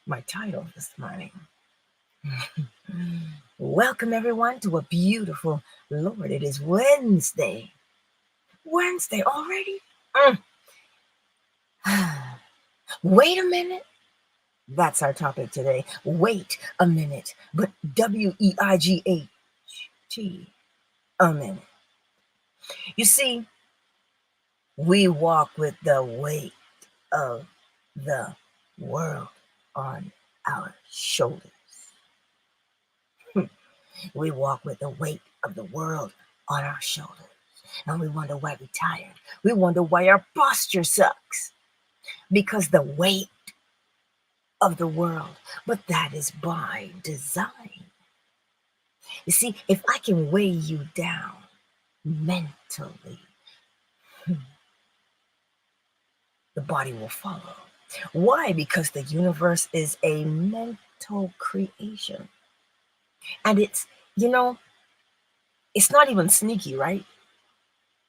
my title this morning. Welcome everyone to a beautiful, Lord, it is Wednesday. Wednesday already? Wait a minute. That's our topic today. Wait a minute. But WEIGHT, a minute. You see, we walk with the weight of the world on our shoulders. We walk with the weight of the world on our shoulders. And we wonder why we're tired. We wonder why our posture sucks. Because the weight of the world. But that is by design. You see, if I can weigh you down mentally, the body will follow. Why? Because the universe is a mental creation. And it's not even sneaky, right?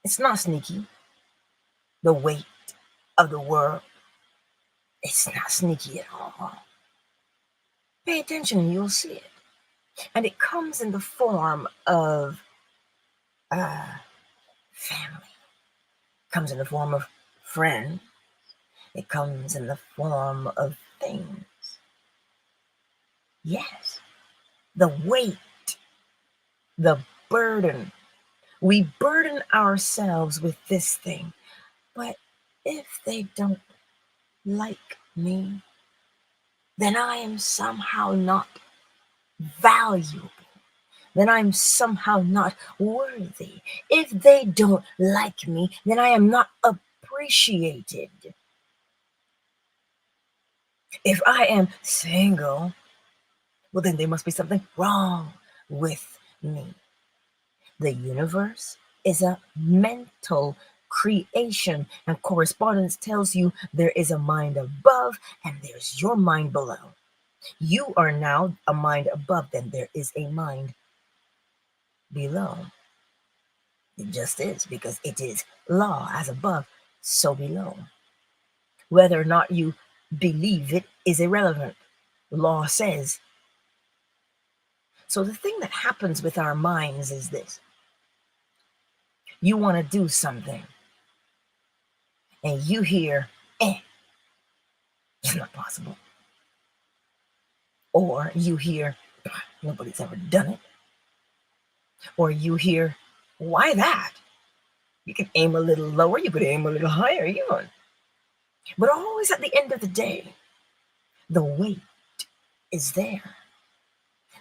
It's not sneaky. The weight of the world, it's not sneaky at all. Pay attention and you'll see it. And it comes in the form of family. It comes in the form of friends. It comes in the form of things. Yes, the weight, the burden. We burden ourselves with this thing. But if they don't like me, then I am somehow not valuable. Then I'm somehow not worthy. If they don't like me, then I am not appreciated. If I am single, well, then there must be something wrong with me. The universe is a mental creation, and correspondence tells you there is a mind above and there's your mind below. You are now a mind above, then there is a mind below. It just is, because it is law, as above, so below. Whether or not you believe it is irrelevant. Law says. So the thing that happens with our minds is this. You want to do something, and you hear, it's not possible. Or you hear, nobody's ever done it. Or you hear, why that? You could aim a little lower, you could aim a little higher even. But always at the end of the day, the weight is there.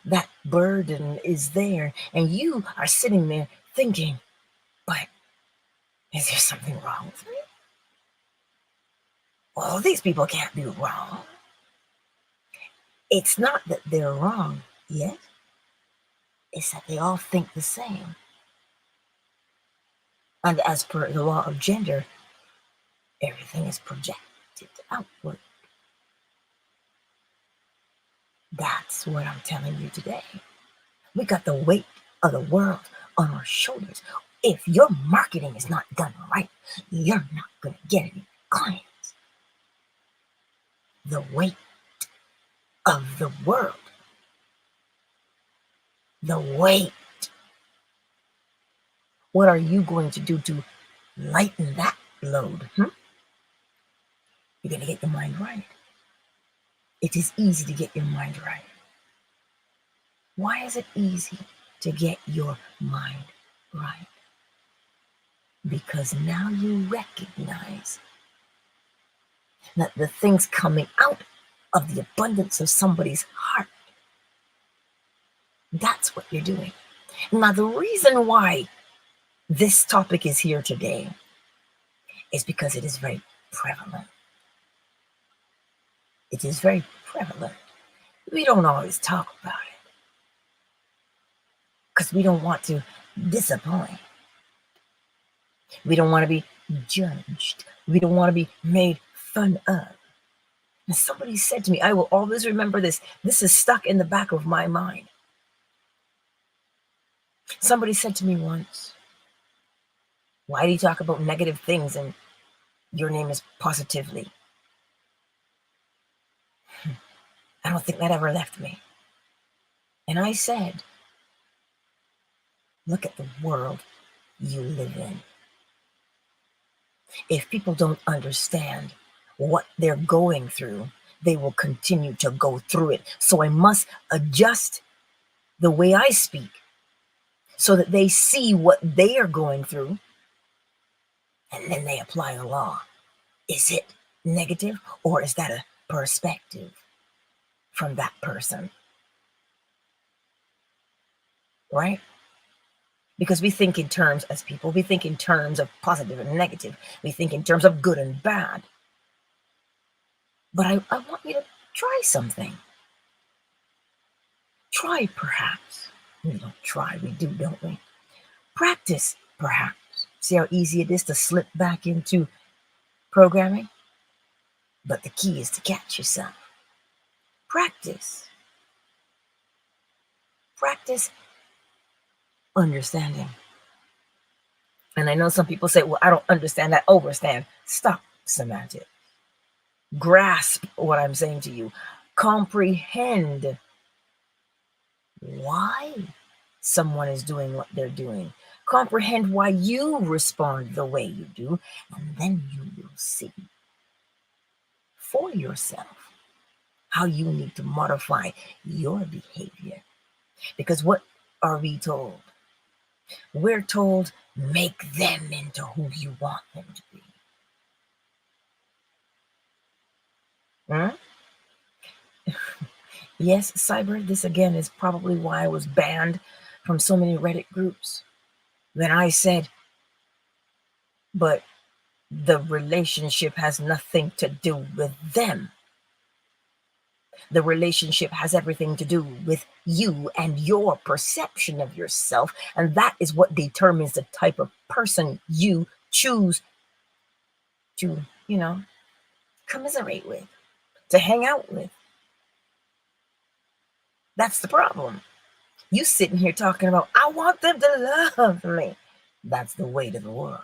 That burden is there. And you are sitting there thinking, but is there something wrong with me? Well, these people can't be wrong. It's not that they're wrong yet. It's that they all think the same. And as per the law of gender, everything is projected outward. That's what I'm telling you today. We got the weight of the world on our shoulders. If your marketing is not done right, you're not going to get any clients. The weight of the world. The weight. What are you going to do to lighten that load? You're going to get your mind right. It is easy to get your mind right. Why is it easy to get your mind right? Because now you recognize that the things coming out of the abundance of somebody's heart, that's what you're doing. Now, the reason why this topic is here today is because it is very prevalent. It is very prevalent. We don't always talk about it because we don't want to disappoint. We don't want to be judged. We don't want to be made fun of. And somebody said to me, I will always remember this. This is stuck in the back of my mind. Somebody said to me once, why do you talk about negative things and your name is Positively? I don't think that ever left me. And I said, look at the world you live in. If people don't understand what they're going through, they will continue to go through it. So I must adjust the way I speak so that they see what they are going through, and then they apply the law. Is it negative, or is that a perspective from that person? Right? Because we think in terms, as people, we think in terms of positive and negative. We think in terms of good and bad. But I want you to try something. Try, perhaps. We don't try, we do, don't we? Practice, perhaps. See how easy it is to slip back into programming? But the key is to catch yourself. Practice. Practice understanding. And I know some people say, well, I don't understand that. Overstand. Stop semantics. Grasp what I'm saying to you. Comprehend why someone is doing what they're doing. Comprehend why you respond the way you do, and then you will see for yourself how you need to modify your behavior. Because what are we told? We're told, make them into who you want them to be. Yes, cyber, this again is probably why I was banned from so many Reddit groups. Then I said, but the relationship has nothing to do with them. The relationship has everything to do with you and your perception of yourself. And that is what determines the type of person you choose to, commiserate with, to hang out with. That's the problem. You sitting here talking about, I want them to love me. That's the weight of the world.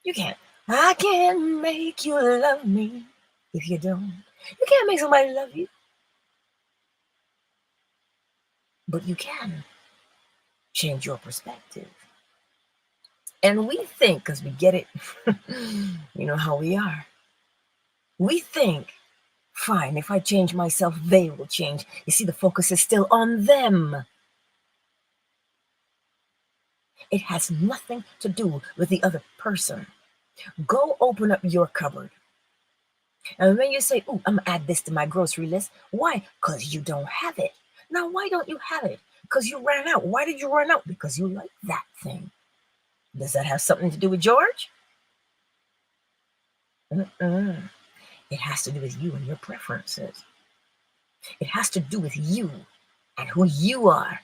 You can't. I can't make you love me if you don't. You can't make somebody love you. But you can change your perspective. And we think, because we get it, you know how we are. We think, fine, if I change myself, they will change. You see, the focus is still on them. It has nothing to do with the other person. Go open up your cupboard. And when you say, oh, I'm going to add this to my grocery list. Why? Because you don't have it. Now, why don't you have it? Because you ran out. Why did you run out? Because you like that thing. Does that have something to do with George? It has to do with you and your preferences. It has to do with you and who you are.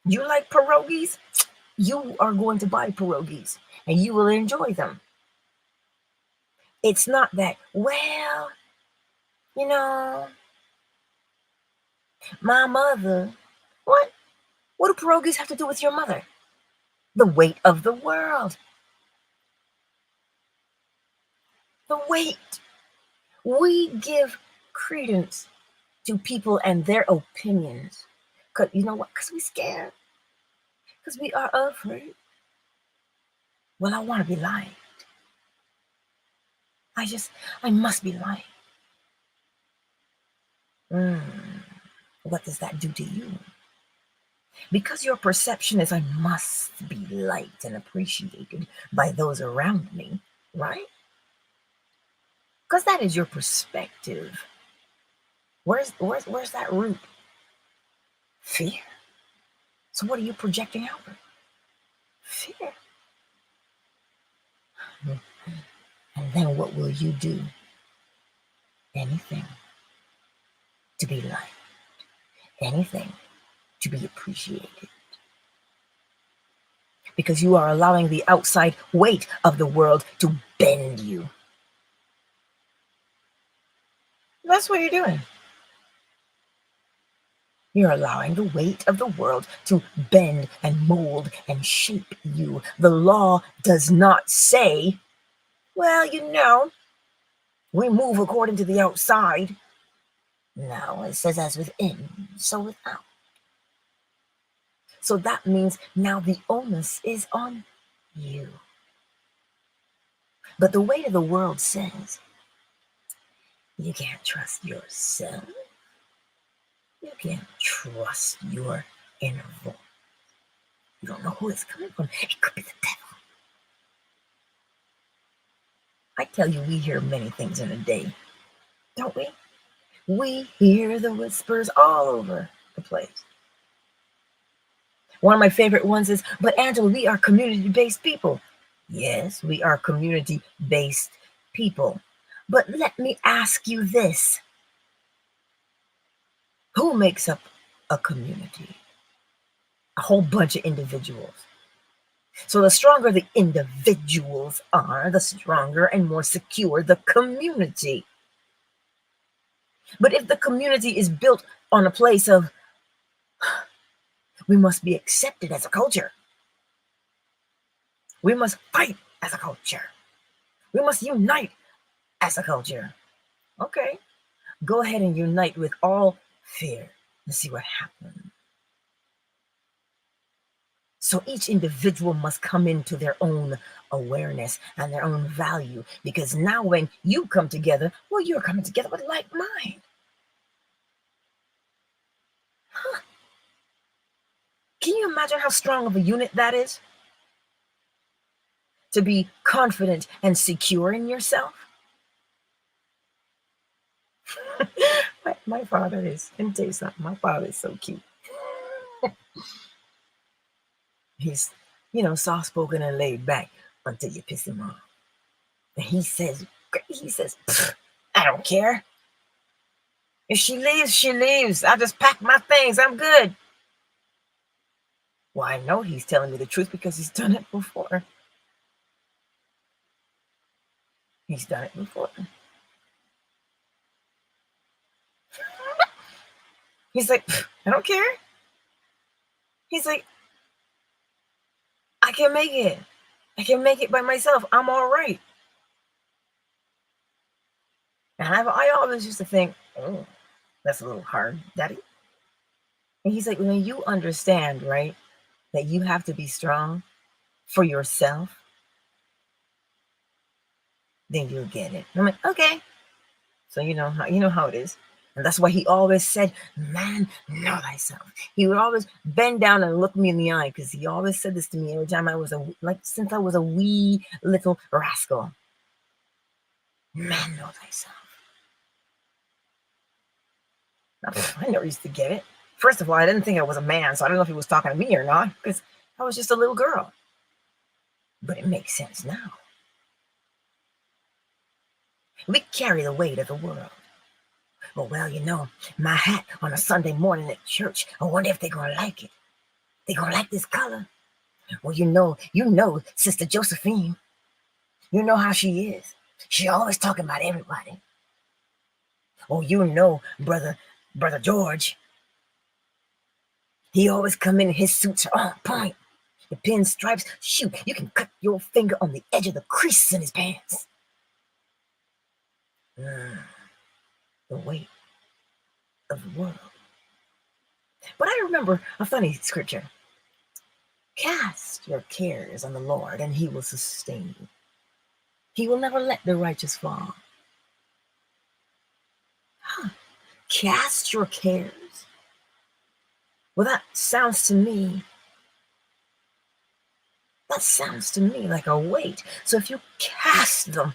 You like pierogies? You are going to buy pierogies and you will enjoy them. It's not that, well, my mother. What? What do pierogies have to do with your mother? The weight of the world. The weight. We give credence to people and their opinions. Because you know what? Because we're scared. Because we are afraid. Well, I want to be liked. I must be liked. What does that do to you? Because your perception is, I must be liked and appreciated by those around me, right? Because that is your perspective. Where's that root? Fear. So what are you projecting out? Fear. And then what will you do? Anything to be liked. Anything to be appreciated. Because you are allowing the outside weight of the world to bend you. That's what you're doing. You're allowing the weight of the world to bend and mold and shape you. The law does not say, well, we move according to the outside. Now it says as within, so without. So that means now the onus is on you. But the weight of the world says you can't trust yourself. You can't trust your inner voice. You don't know who it's coming from. It could be the devil. I tell you, we hear many things in a day, don't we? We hear the whispers all over the place. One of my favorite ones is, but Angela, we are community-based people. Yes, we are community-based people. But let me ask you this. Who makes up a community? A whole bunch of individuals. So the stronger the individuals are, the stronger and more secure the community. But if the community is built on a place of, we must be accepted as a culture. We must fight as a culture. We must unite as a culture. Okay, go ahead and unite with all fear and see what happens. So each individual must come into their own awareness and their own value, because now when you come together, well, you're coming together with like mind. Huh. Can you imagine how strong of a unit that is? To be confident and secure in yourself? my father is, let me tell you something, my father is so cute. He's, soft-spoken and laid back until you piss him off. And he says, I don't care. If she leaves, she leaves. I just pack my things. I'm good. Well, I know he's telling me the truth because he's done it before. He's done it before. He's like, I don't care. He's like, I can make it. I can make it by myself. I'm all right. And I always used to think, oh, that's a little hard, Daddy. And he's like, when you understand, right, that you have to be strong for yourself, then you'll get it. And I'm like, okay. So you know how it is. And that's why he always said, man, know thyself. He would always bend down and look me in the eye, because he always said this to me every time since I was a wee little rascal. Man, know thyself. Now, I never used to get it. First of all, I didn't think I was a man, so I don't know if he was talking to me or not, because I was just a little girl. But it makes sense now. We carry the weight of the world. Oh, well, my hat on a Sunday morning at church, I wonder if they're going to like it. They're going to like this color. Well, you know, Sister Josephine. You know how she is. She always talking about everybody. Oh, Brother George. He always come in, his suits are on point. The pinstripes, shoot, you can cut your finger on the edge of the crease in his pants. The weight of the world. But I remember a funny scripture. Cast your cares on the Lord, and he will sustain you. He will never let the righteous fall. Cast your cares. Well, that sounds to me like a weight. So if you cast them,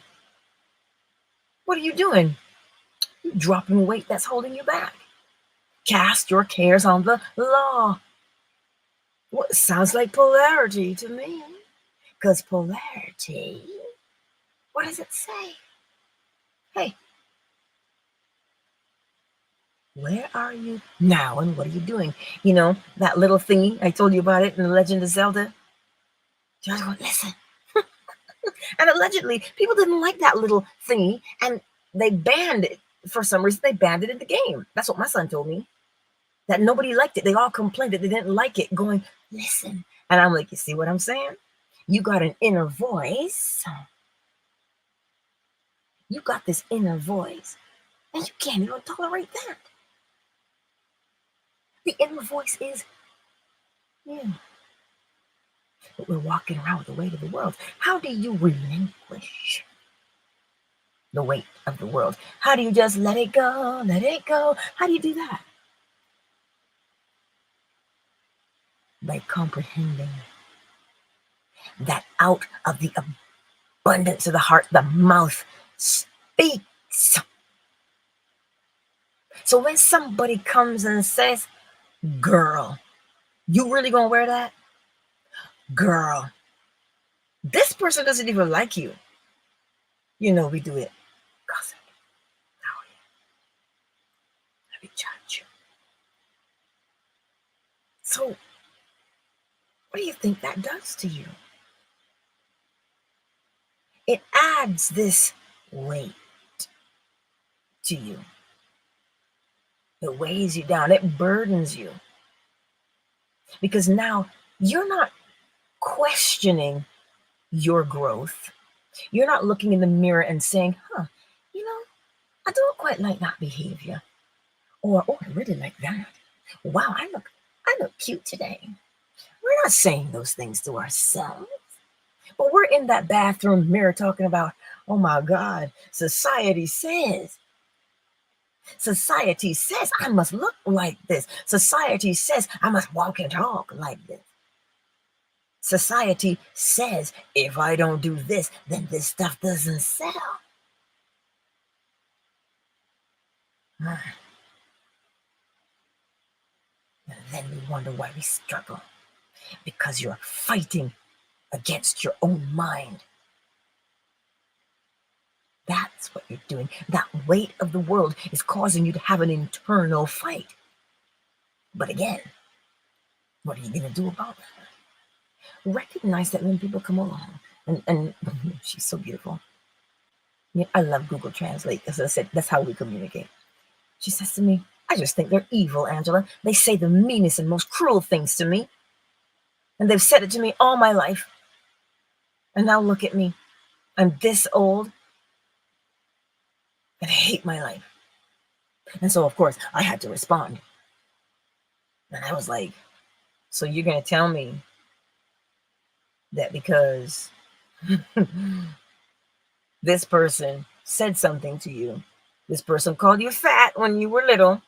what are you doing? You're dropping weight that's holding you back. Cast your cares on the law. Well, it sounds like polarity to me. Because polarity, what does it say? Hey, where are you now and what are you doing? That little thingy, I told you about it in The Legend of Zelda. So I was going, listen. And allegedly, people didn't like that little thingy, and they banned it. For some reason, they banned it in the game. That's what my son told me. That nobody liked it. They all complained that they didn't like it, going, listen. And I'm like, you see what I'm saying? You got an inner voice. You got this inner voice And you can't even tolerate that. The inner voice is you. But we're walking around with the weight of the world. How do you relinquish the weight of the world? How do you just let it go, let it go? How do you do that? By comprehending that out of the abundance of the heart, the mouth speaks. So when somebody comes and says, girl, you really gonna wear that? Girl, this person doesn't even like you. You know, we do it. Gossip. Oh, yeah. Let me judge. So, what do you think that does to you? It adds this weight to you. It weighs you down. It burdens you. Because now you're not questioning your growth. You're not looking in the mirror and saying, you know, I don't quite like that behavior. Or, oh, I really like that. Wow, I look cute today. We're not saying those things to ourselves. But we're in that bathroom mirror talking about, oh my God, society says I must look like this. Society says I must walk and talk like this. Society says if I don't do this, then this stuff doesn't sell. And then we wonder why we struggle. Because you're fighting against your own mind. That's what you're doing. That weight of the world is causing you to have an internal fight. But again, what are you going to do about that? Recognize that when people come along, and she's so beautiful. Yeah, I love Google Translate. As I said, that's how we communicate. She says to me, I just think they're evil, Angela. They say the meanest and most cruel things to me. And they've said it to me all my life. And now look at me. I'm this old. And I hate my life. And so, of course, I had to respond. And I was like, so you're going to tell me that because this person said something to you, this person called you fat when you were little.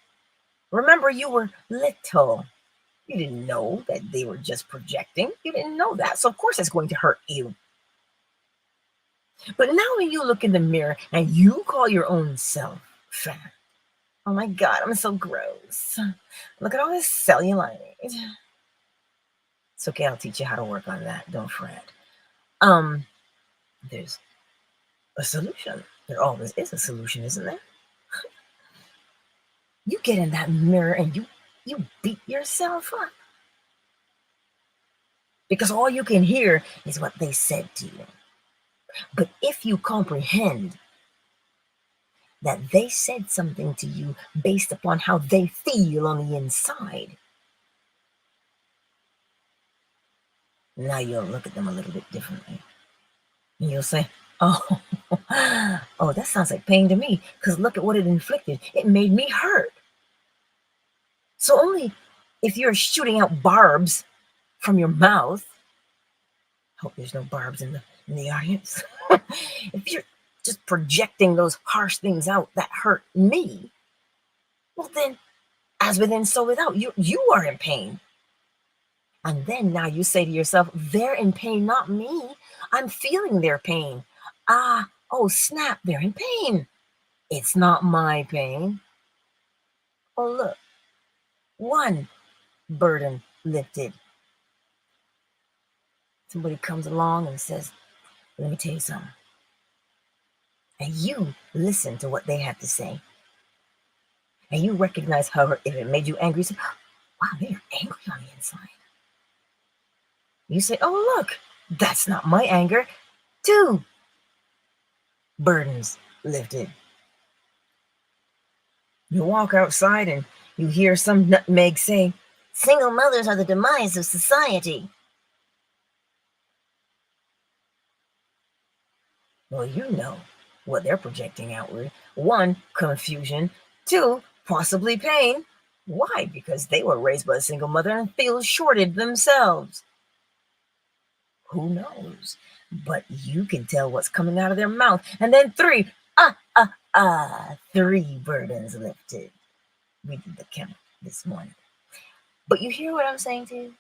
Remember, you were little. You didn't know that they were just projecting. You didn't know that. So, of course, it's going to hurt you. But now when you look in the mirror and you call your own self fat, oh my God, I'm so gross. Look at all this cellulite. It's okay, I'll teach you how to work on that. Don't fret. There's a solution. There always is a solution, isn't there? You get in that mirror and you beat yourself up. Because all you can hear is what they said to you. But if you comprehend that they said something to you based upon how they feel on the inside, now you'll look at them a little bit differently. And you'll say, oh, that sounds like pain to me, because look at what it inflicted. It made me hurt. So only if you're shooting out barbs from your mouth, hope there's no barbs in the audience. If you're just projecting those harsh things out that hurt me, well then, as within, so without. You are in pain. And then now you say to yourself, they're in pain, not me. I'm feeling their pain. Oh snap, they're in pain. It's not my pain. Oh look, one burden lifted. Somebody comes along and says, let me tell you something. And you listen to what they have to say. And you recognize how if it made you angry, you say, wow, they're angry on the inside. You say, oh, look, that's not my anger. 2 burdens lifted. You walk outside and you hear some nutmeg say, single mothers are the demise of society. Well, you know what they're projecting outward. 1, confusion. 2, possibly pain. Why? Because they were raised by a single mother and feel shorted themselves. Who knows? But you can tell what's coming out of their mouth. And then 3, 3 burdens lifted. We did the count this morning. But you hear what I'm saying to you?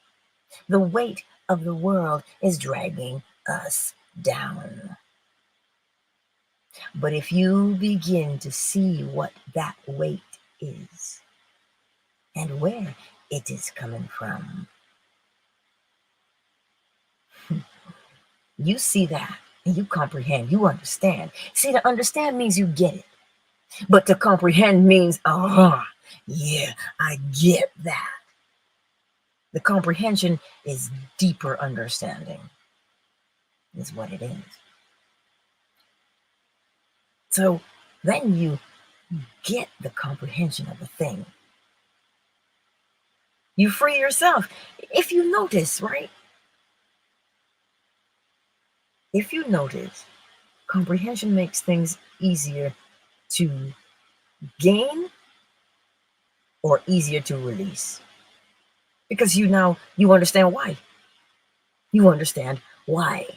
The weight of the world is dragging us down. But if you begin to see what that weight is and where it is coming from, you see that and you comprehend, you understand. See, to understand means you get it. But to comprehend means, yeah, I get that. The comprehension is deeper understanding, is what it is. So then you get the comprehension of the thing. You free yourself. If you notice, right? If you notice, comprehension makes things easier to gain or easier to release. Because you understand why. You understand why.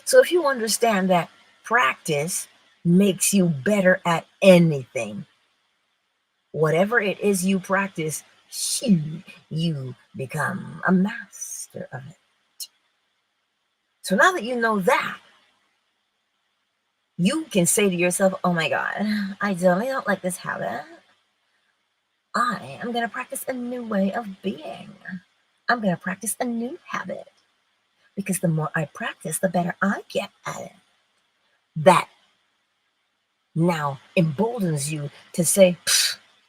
So if you understand that practice makes you better at anything, whatever it is you practice, you become a master of it. So now that you know that, you can say to yourself, oh my God, I totally don't like this habit. I am going to practice a new way of being. I'm going to practice a new habit. Because the more I practice, the better I get at it. That now emboldens you to say,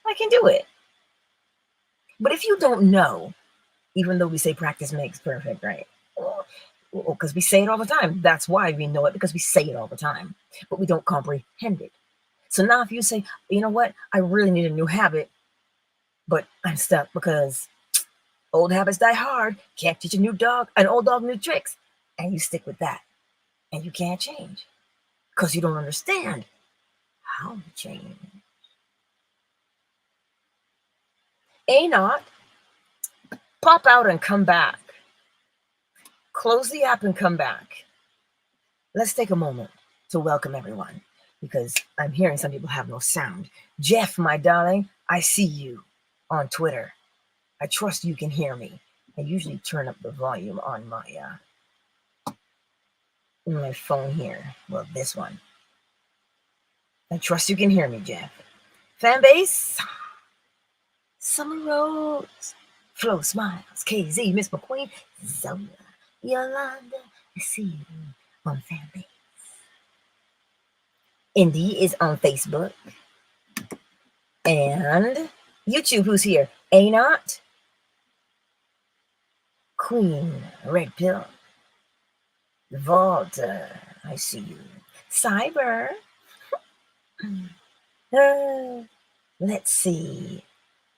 I can do it. But if you don't know, even though we say practice makes perfect, right? Because we say it all the time. That's why we know it, because we say it all the time. But we don't comprehend it. So now if you say, you know what? I really need a new habit, but I'm stuck because old habits die hard. Can't teach an old dog new tricks. And you stick with that. And you can't change because you don't understand how to change. Not pop out and come back. Close the app and come back. Let's take a moment to welcome everyone, because I'm hearing some people have no sound. Jeff, my darling, I see you on Twitter. I trust you can hear me. I usually turn up the volume on my phone here. Well, this one. I trust you can hear me, Jeff. Fanbase, Summer Rose, Flo Smiles, KZ, Miss McQueen, Zola, Yolanda, I see you on Fanbase. Indy is on Facebook. And YouTube, who's here? Not Queen, Red Pill, Vault, I see you. Cyber. Let's see.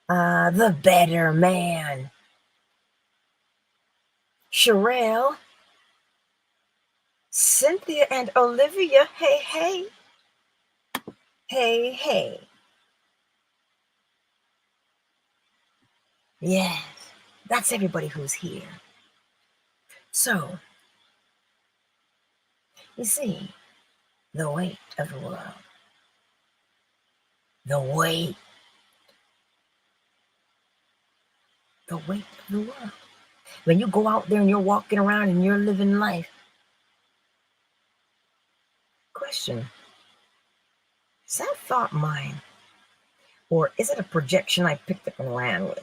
The Better Man. Sherelle. Cynthia and Olivia. Hey, hey. Hey, hey. Yes, that's everybody who's here. So, you see, the weight of the world. The weight. The weight of the world. When you go out there and you're walking around and you're living life. Question. Is that thought mine? Or is it a projection I picked up and ran with?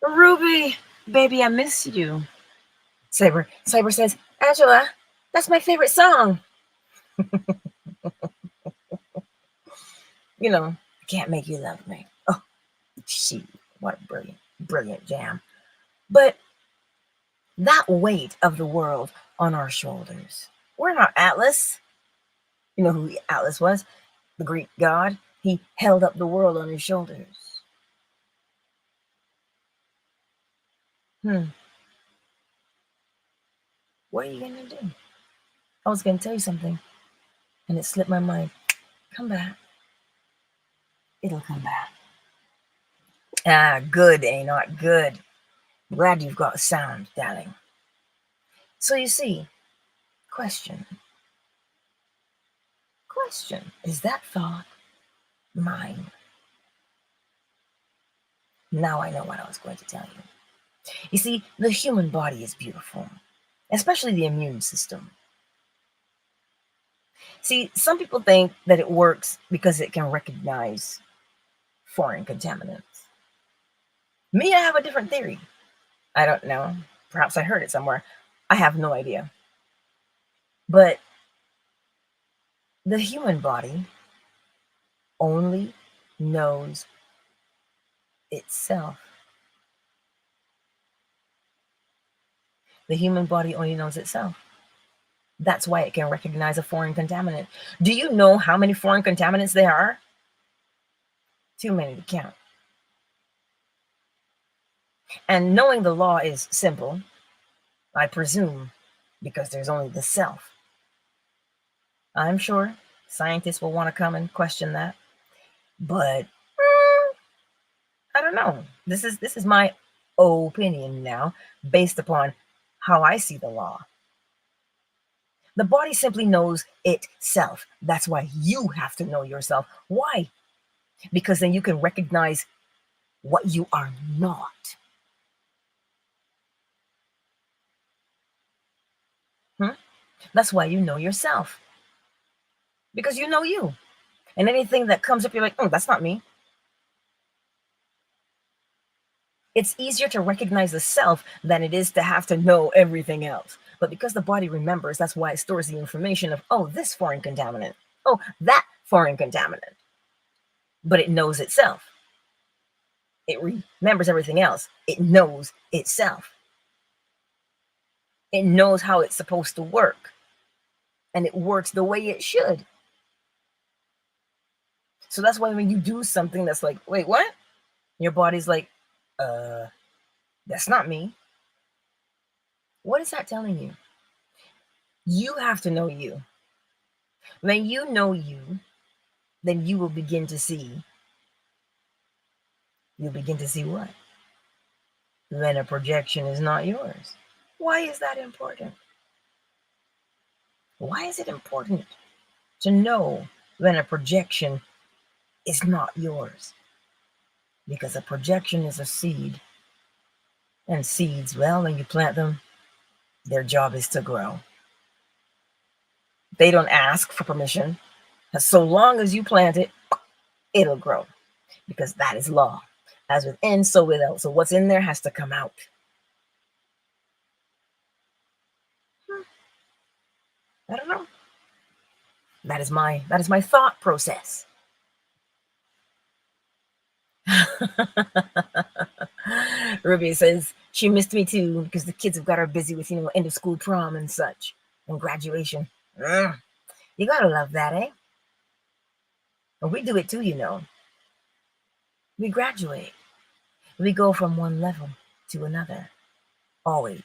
Ruby, baby, I miss you. Cyber says, Angela, that's my favorite song. I can't make you love me. Oh, gee, what a brilliant jam. But that weight of the world on our shoulders. We're not Atlas. You know who Atlas was? The Greek god. He held up the world on his shoulders. What are you going to do? I was going to tell you something, and it slipped my mind. Come back. It'll come back. Ah, good, not good. Glad you've got sound, darling. So you see, question. Is that thought mine? Now I know what I was going to tell you. You see, the human body is beautiful, especially the immune system. See, some people think that it works because it can recognize foreign contaminants. Me, I have a different theory. I don't know. Perhaps I heard it somewhere. I have no idea. But the human body only knows itself. The human body only knows itself. That's why it can recognize a foreign contaminant. Do you know how many foreign contaminants there are? Too many to count. And knowing the law is simple, I presume, because there's only the self. I'm sure scientists will want to come and question that, but I don't know. This is my opinion now, based upon how I see the law. The body simply knows itself. That's why you have to know yourself. Why? Because then you can recognize what you are not. That's why you know yourself. Because you know you. And anything that comes up, you're like, oh, that's not me. It's easier to recognize the self than it is to have to know everything else. But because the body remembers, that's why it stores the information of, oh, this foreign contaminant. Oh, that foreign contaminant. But it knows itself. It remembers everything else. It knows itself. It knows how it's supposed to work. And it works the way it should. So that's why when you do something that's like, wait, what? Your body's like, that's not me. What is that telling you? You have to know you. When you know you, then you will begin to see. You'll begin to see what? When a projection is not yours. Why is that important? Why is it important to know when a projection is not yours? Because a projection is a seed. And seeds, well, when you plant them, their job is to grow. They don't ask for permission. So long as you plant it, it'll grow. Because that is law. As within, so without. So what's in there has to come out. I don't know. That is my thought process. Ruby says she missed me too because the kids have got her busy with, end of school prom and such and graduation. You gotta love that, eh? And we do it too, We graduate. We go from one level to another. Always.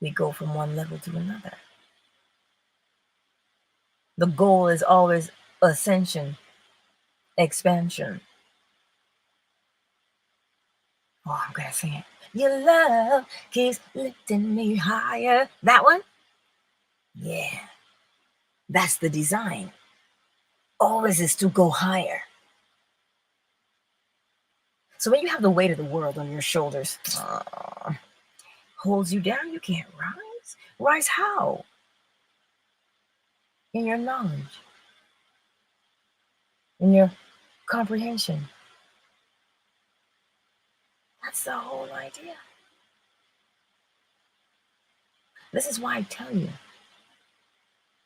We go from one level to another. The goal is always ascension, expansion. Oh, I'm gonna sing it. Your love keeps lifting me higher. That one? Yeah. That's the design. Always is to go higher. So when you have the weight of the world on your shoulders, holds you down, you can't rise. Rise how? In your knowledge. In your comprehension. That's the whole idea. This is why I tell you,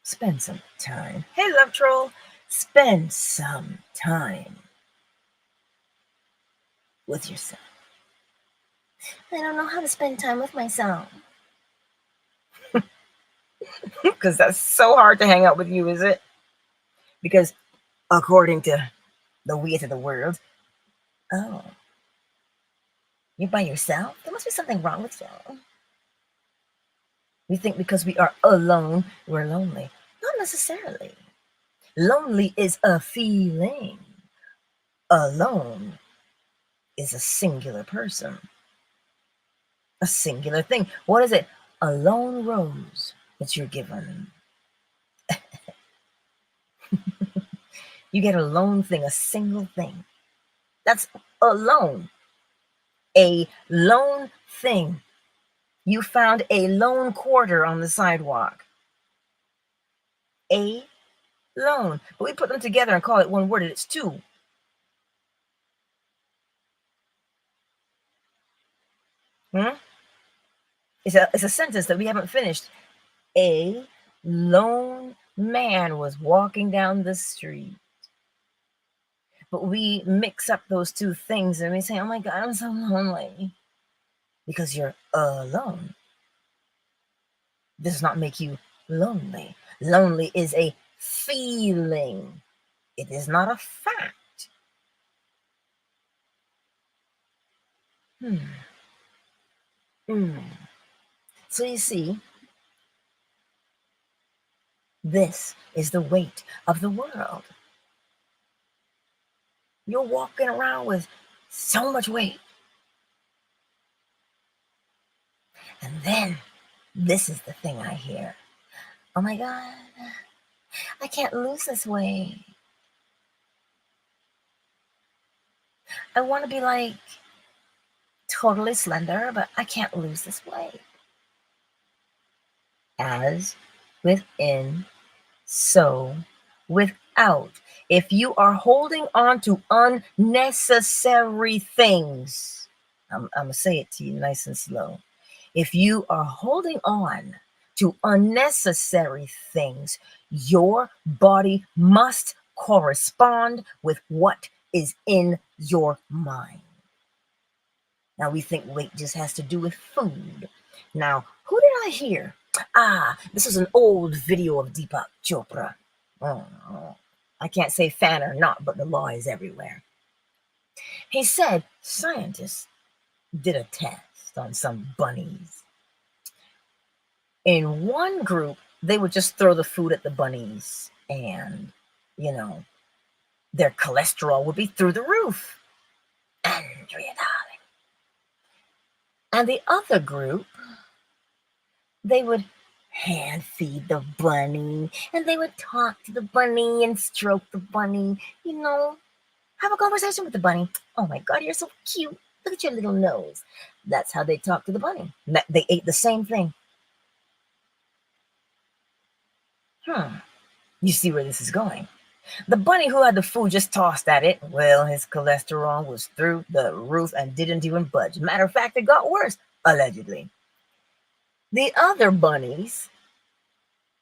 spend some time. Hey, Love Troll, spend some time with yourself. I don't know how to spend time with myself. Because that's so hard to hang out with you, is it? Because according to the weight of the world, oh, you're by yourself? There must be something wrong with you. We think because we are alone, we're lonely. Not necessarily. Lonely is a feeling. Alone is a singular person, a singular thing. What is it? A lone rose that you're given. You get a lone thing, a single thing. That's alone. A lone thing. You found a lone quarter on the sidewalk. A lone. But we put them together and call it one word, and it's two. It's a sentence that we haven't finished. A lone man was walking down the street. But we mix up those two things and we say, oh my God, I'm so lonely. Because you're alone. Does not make you lonely. Lonely is a feeling. It is not a fact. So you see, this is the weight of the world. You're walking around with so much weight. And then this is the thing I hear. Oh my God, I can't lose this weight. I want to be like totally slender, but I can't lose this weight. As within, so without. If you are holding on to unnecessary things, I'm going to say it to you nice and slow. If you are holding on to unnecessary things, your body must correspond with what is in your mind. Now, we think weight just has to do with food. Now, who did I hear? This was an old video of Deepak Chopra. Oh, I can't say fan or not, but the law is everywhere. He said scientists did a test on some bunnies. In one group, they would just throw the food at the bunnies and, their cholesterol would be through the roof. Andrea, darling. And the other group, they would hand feed the bunny and they would talk to the bunny and stroke the bunny, have a conversation with the bunny. Oh my God, you're so cute. Look at your little nose. That's how they talk to the bunny. They ate the same thing. You see where this is going. The bunny who had the food just tossed at it, well, his cholesterol was through the roof and didn't even budge. Matter of fact, it got worse, allegedly. The other bunnies,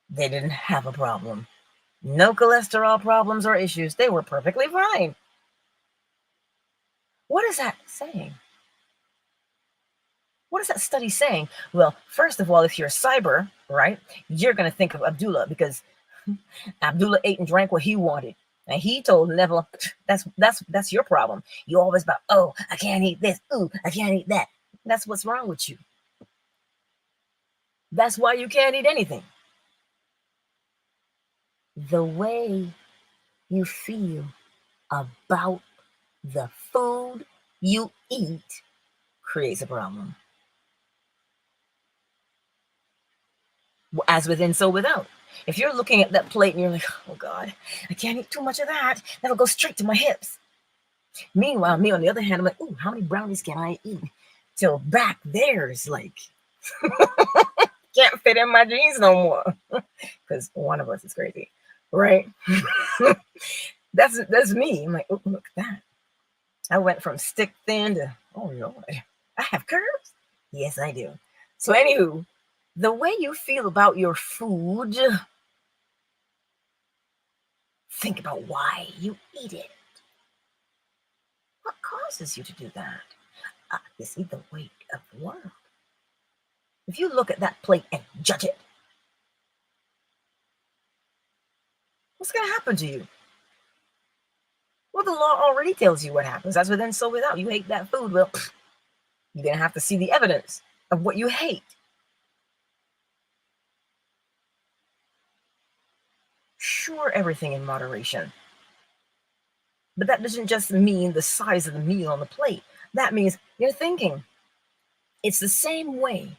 they didn't have a problem. No cholesterol problems or issues. They were perfectly fine. What is that saying? What is that study saying? Well, first of all, if you're cyber, right, you're going to think of Abdullah because Abdullah ate and drank what he wanted. And he told Neville, that's your problem. You always about, oh, I can't eat this. Ooh, I can't eat that. That's what's wrong with you. That's why you can't eat anything. The way you feel about the food you eat creates a problem. As within, so without. If you're looking at that plate and you're like, oh God, I can't eat too much of that. That'll go straight to my hips. Meanwhile, me on the other hand, I'm like, ooh, how many brownies can I eat? Till back there's like, can't fit in my jeans no more. Because one of us is crazy, right? That's me. I'm like, oh, look at that. I went from stick thin to, oh Lord, I have curves? Yes, I do. So anywho, the way you feel about your food, think about why you eat it. What causes you to do that? You see the weight of the world. If you look at that plate and judge it, what's going to happen to you? Well, the law already tells you what happens. As within, so without. You hate that food. Well, you're going to have to see the evidence of what you hate. sure, everything in moderation. But that doesn't just mean the size of the meal on the plate. That means you're thinking. It's the same way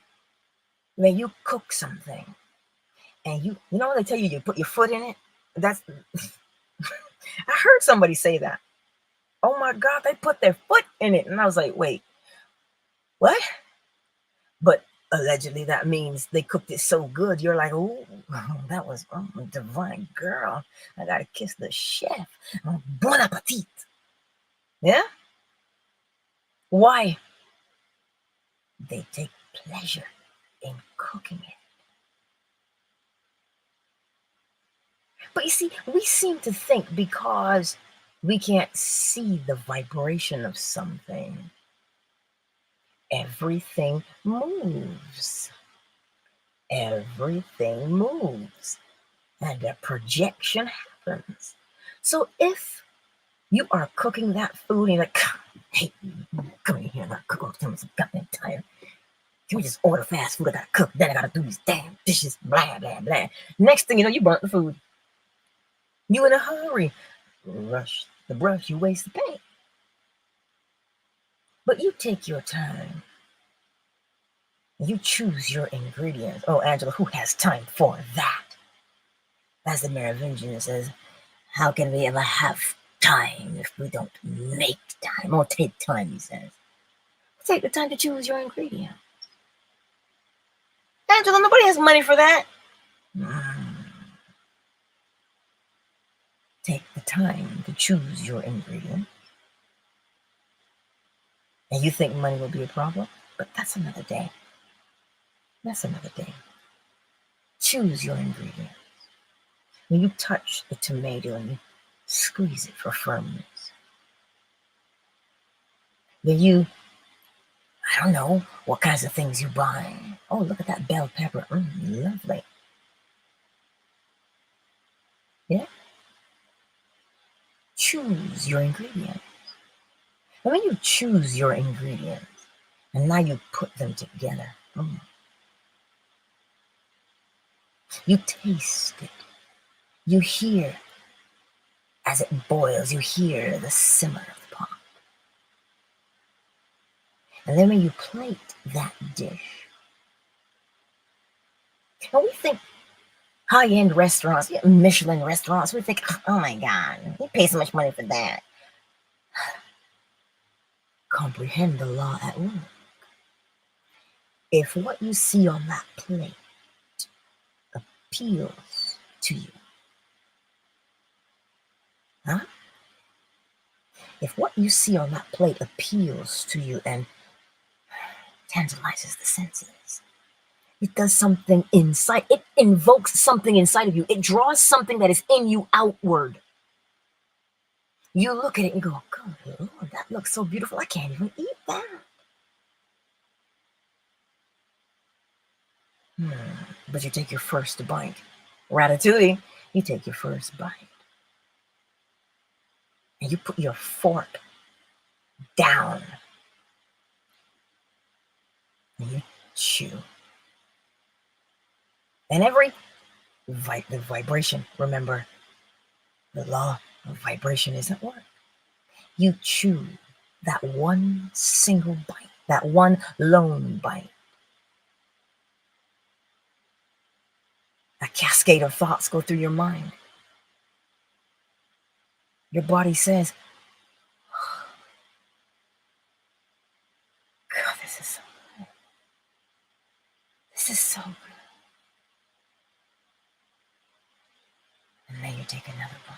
when you cook something and you know when they tell you you put your foot in it? That's I heard somebody say that. Oh my God, they put their foot in it. And I was like, wait, what? But allegedly that means they cooked it so good. You're like, oh, that was divine, girl. I gotta kiss the chef. Bon appetit. Yeah? Why? They take pleasure in cooking it. But you see, we seem to think because we can't see the vibration of something, everything moves. Everything moves. And a projection happens. So if you are cooking that food and you're like, hey, come in here, I gotta cook all the time, I'm goddamn tired. Can we just order fast food? I gotta cook, then I gotta do these damn dishes, blah, blah, blah. Next thing you know, you burnt the food. You in a hurry. Rush the brush, you waste the paint. But you take your time. You choose your ingredients. Oh, Angela, who has time for that? As the Merovingian says, how can we ever have time if we don't make time or take time, he says. Take the time to choose your ingredient. Angela, nobody has money for that. Take the time to choose your ingredient. And you think money will be a problem? But that's another day. That's another day. Choose your ingredient. When you touch the tomato and you squeeze it for firmness. When you, I don't know what kinds of things you buy. Oh, look at that bell pepper. Lovely. Yeah? Choose your ingredients. And when you choose your ingredients, and now you put them together, you taste it. You hear as it boils, you hear the simmer of the pot. And then when you plate that dish, and we think high-end restaurants, Michelin restaurants, we think, oh my God, you pay so much money for that. Comprehend the law at work. If what you see on that plate appeals to you, huh? If what you see on that plate appeals to you and tantalizes the senses, it does something inside. It invokes something inside of you. It draws something that is in you outward. You look at it and go, good Lord, that looks so beautiful. I can't even eat that. But you take your first bite. Ratatouille, you take your first bite. And you put your fork down. And you chew. And every the vibration, remember, the law of vibration is at work. You chew that one single bite, that one lone bite. A cascade of thoughts go through your mind. Your body says, God, this is so good. This is so good. And then you take another bite.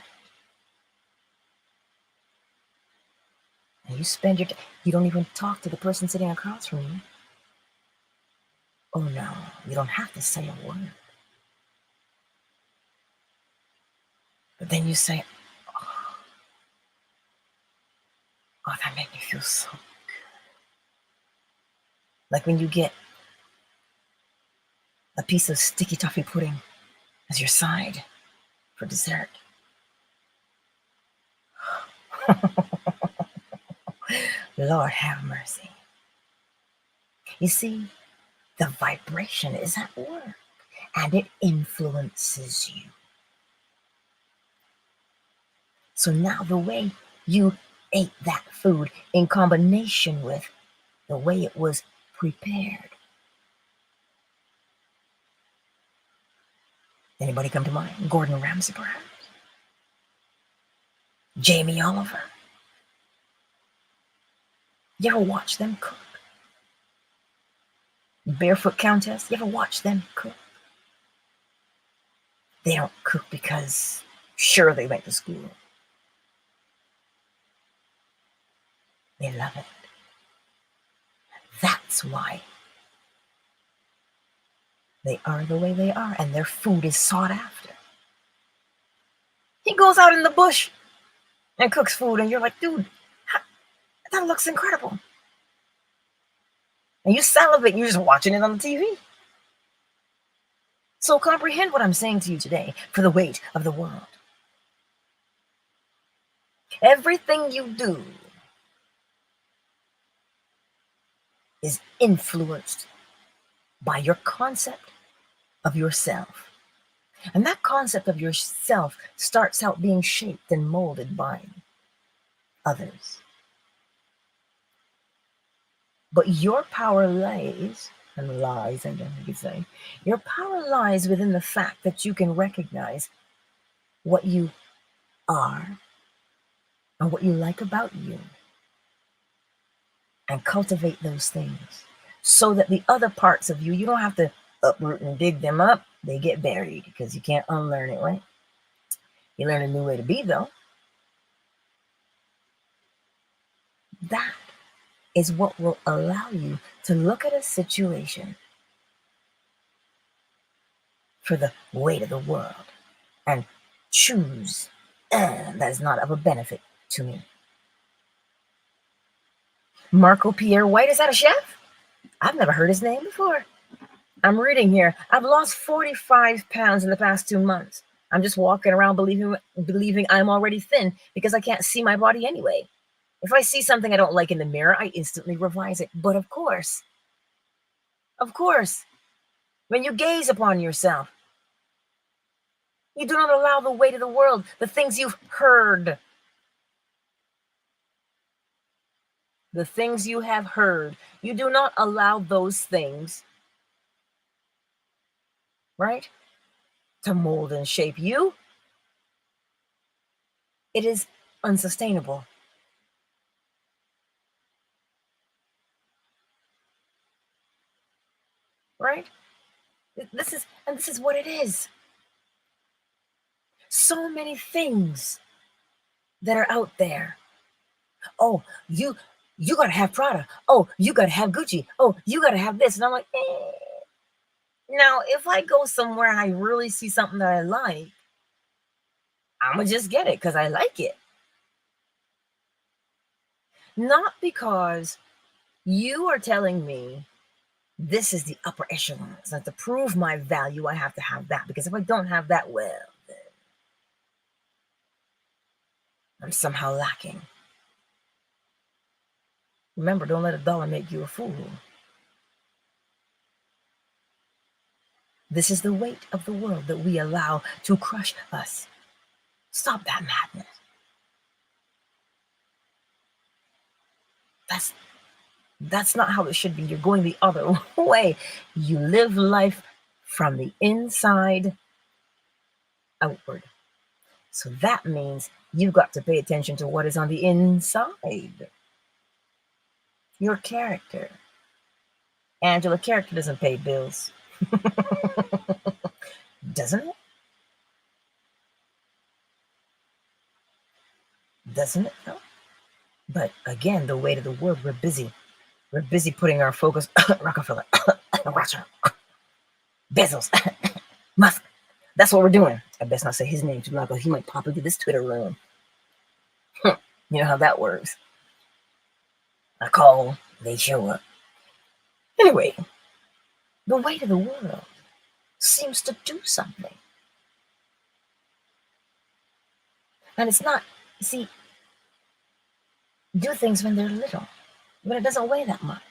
And you spend your day, you don't even talk to the person sitting across from you. Oh no, you don't have to say a word. But then you say, oh, that made me feel so good. Like when you get a piece of sticky toffee pudding as your side for dessert. Lord have mercy. You see, the vibration is at work and it influences you. So now the way you ate that food in combination with the way it was prepared. Anybody come to mind? Gordon Ramsay, perhaps? Jamie Oliver? You ever watch them cook? Barefoot Countess? You ever watch them cook? They don't cook because, sure, they went to school. They love it. That's why they are the way they are, and their food is sought after. He goes out in the bush and cooks food, and you're like, dude, that looks incredible. And you salivate, you're just watching it on the TV. So comprehend what I'm saying to you today for the weight of the world. Everything you do is influenced by your concept of yourself. And that concept of yourself starts out being shaped and molded by others. But your power lies, and lies, I don't think you say, your power lies within the fact that you can recognize what you are and what you like about you, and cultivate those things so that the other parts of you, you don't have to uproot and dig them up. They get buried because you can't unlearn it, right? You learn a new way to be, though. That is what will allow you to look at a situation for the weight of the world and choose that is not of a benefit to me. Marco Pierre White, is that a chef? I've never heard his name before. I'm reading here. I've lost 45 pounds in the past 2 months. I'm just walking around believing I'm already thin because I can't see my body anyway. If I see something I don't like in the mirror, I instantly revise it. But of course, when you gaze upon yourself, you do not allow the weight of the world, the things you've heard, the things you have heard, you do not allow those things, right, to mold and shape you. It is unsustainable. Right? This is what it is. So many things that are out there. Oh, you gotta have Prada. Oh, you gotta have Gucci. Oh, you gotta have this. And I'm like, Now, if I go somewhere and I really see something that I like, I'm gonna just get it because I like it. Not because you are telling me this is the upper echelon. So to prove my value, I have to have that. Because if I don't have that, well, then I'm somehow lacking. Remember, don't let a dollar make you a fool. This is the weight of the world that we allow to crush us. Stop that madness. That's not how it should be. You're going the other way. You live life from the inside outward. So that means you've got to pay attention to what is on the inside. Your character. Angela, character doesn't pay bills. Doesn't it? Doesn't it though? But again, the weight of the world, we're busy. We're busy putting our focus, Rockefeller, Rothschild, Bezos, Musk. That's what we're doing. I best not say his name too loud because he might pop into this Twitter room. You know how that works. I call, they show up. Anyway, the weight of the world seems to do something. And it's not, see, do things when they're little, when it doesn't weigh that much.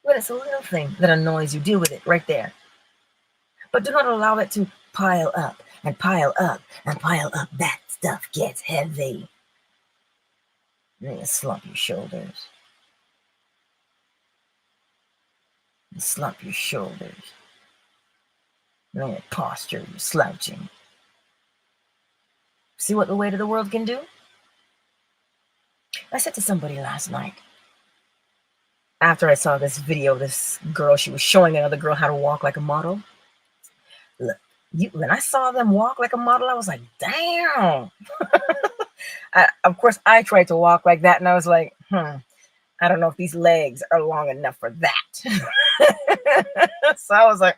When it's a little thing that annoys you, deal with it right there. But do not allow it to pile up and pile up and pile up. That stuff gets heavy. Then you slump your shoulders. You slump your shoulders. Then your posture, you're slouching. See what the weight of the world can do? I said to somebody last night, after I saw this video, this girl, she was showing another girl how to walk like a model. Look, when I saw them walk like a model, I was like, damn. Of course, I tried to walk like that, and I was like, I don't know if these legs are long enough for that. So I was like,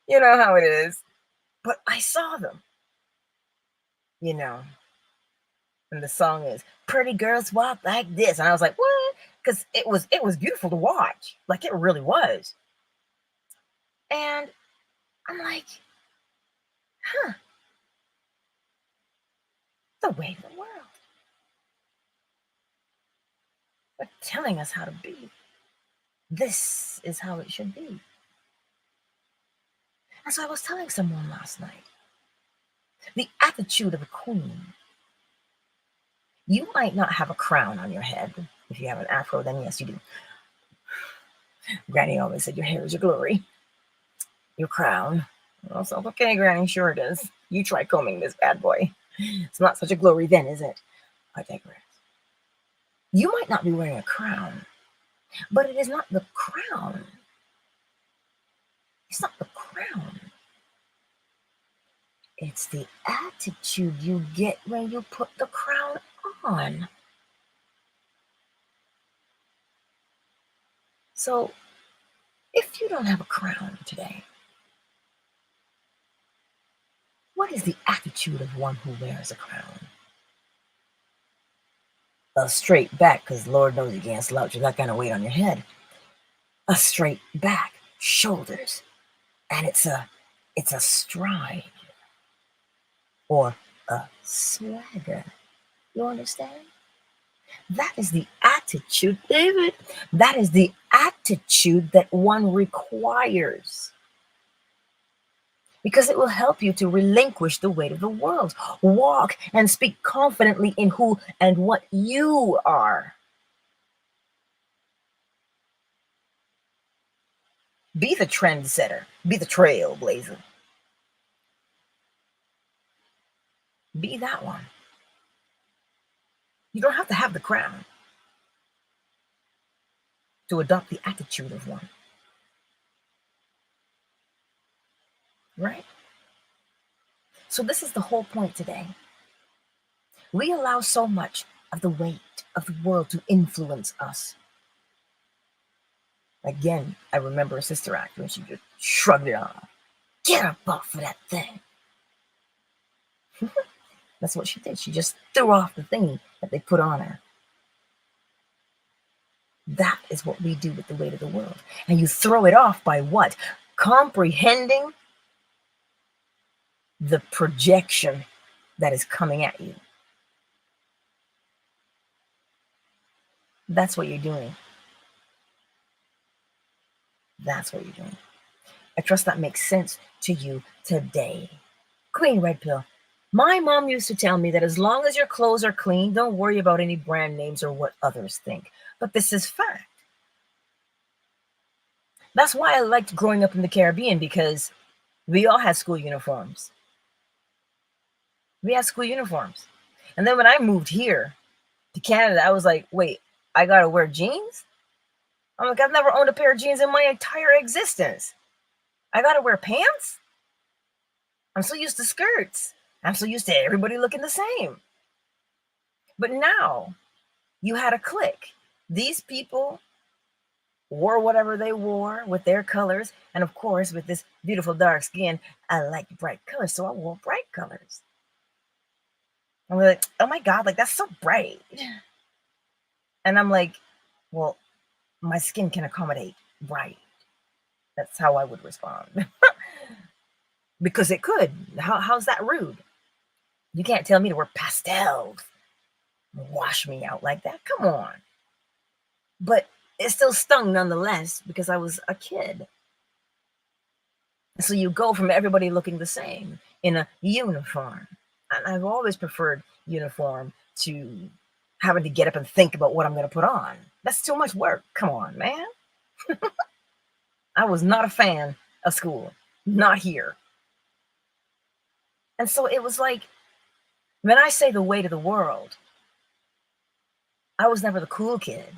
you know how it is. But I saw them, you know. And the song is "Pretty Girls Walk Like This," and I was like, what? Because it was beautiful to watch, like it really was. And I'm like, the way of the world. They're telling us how to be. This is how it should be. And so I was telling someone last night, the attitude of a queen. You might not have a crown on your head. If you have an afro, then yes, you do. Granny always said your hair is your glory. Your crown. Well, so okay, Granny, sure it is. You try combing this bad boy. It's not such a glory then, is it? I digress. You might not be wearing a crown, but it is not the crown. It's not the crown. It's the attitude you get when you put the crown on. So, if you don't have a crown today, what is the attitude of one who wears a crown? A straight back, because Lord knows you can't slouch with that kind of weight on your head. A straight back, shoulders, and it's a stride or a swagger. You understand? That is the attitude, David. That is the attitude that one requires. Because it will help you to relinquish the weight of the world. Walk and speak confidently in who and what you are. Be the trendsetter. Be the trailblazer. Be that one. You don't have to have the crown to adopt the attitude of one. Right? So this is the whole point today. We allow so much of the weight of the world to influence us. Again, I remember a sister actor and she just shrugged it off. Get up off of that thing. That's what she did. She just threw off the thingy that they put on her. That is what we do with the weight of the world. And you throw it off by what? Comprehending the projection that is coming at you. That's what you're doing. That's what you're doing. I trust that makes sense to you today. Queen Red Pill. My mom used to tell me that as long as your clothes are clean, don't worry about any brand names or what others think. But this is fact. That's why I liked growing up in the Caribbean, because we all had school uniforms. We had school uniforms. And then when I moved here to Canada, I was like, wait, I gotta wear jeans? I'm like, I've never owned a pair of jeans in my entire existence. I gotta wear pants? I'm so used to skirts. I'm so used to everybody looking the same. But now you had a clique. These people wore whatever they wore with their colors. And of course, with this beautiful dark skin, I like bright colors. So I wore bright colors. And we're like, oh my God, like that's so bright. And I'm like, well, my skin can accommodate bright. That's how I would respond. Because it could. How's that rude? You can't tell me to wear pastels. Wash me out like that. Come on. But it still stung nonetheless because I was a kid. So you go from everybody looking the same in a uniform. And I've always preferred uniform to having to get up and think about what I'm going to put on. That's too much work. Come on, man. I was not a fan of school, not here. And so it was like, when I say the weight of the world, I was never the cool kid.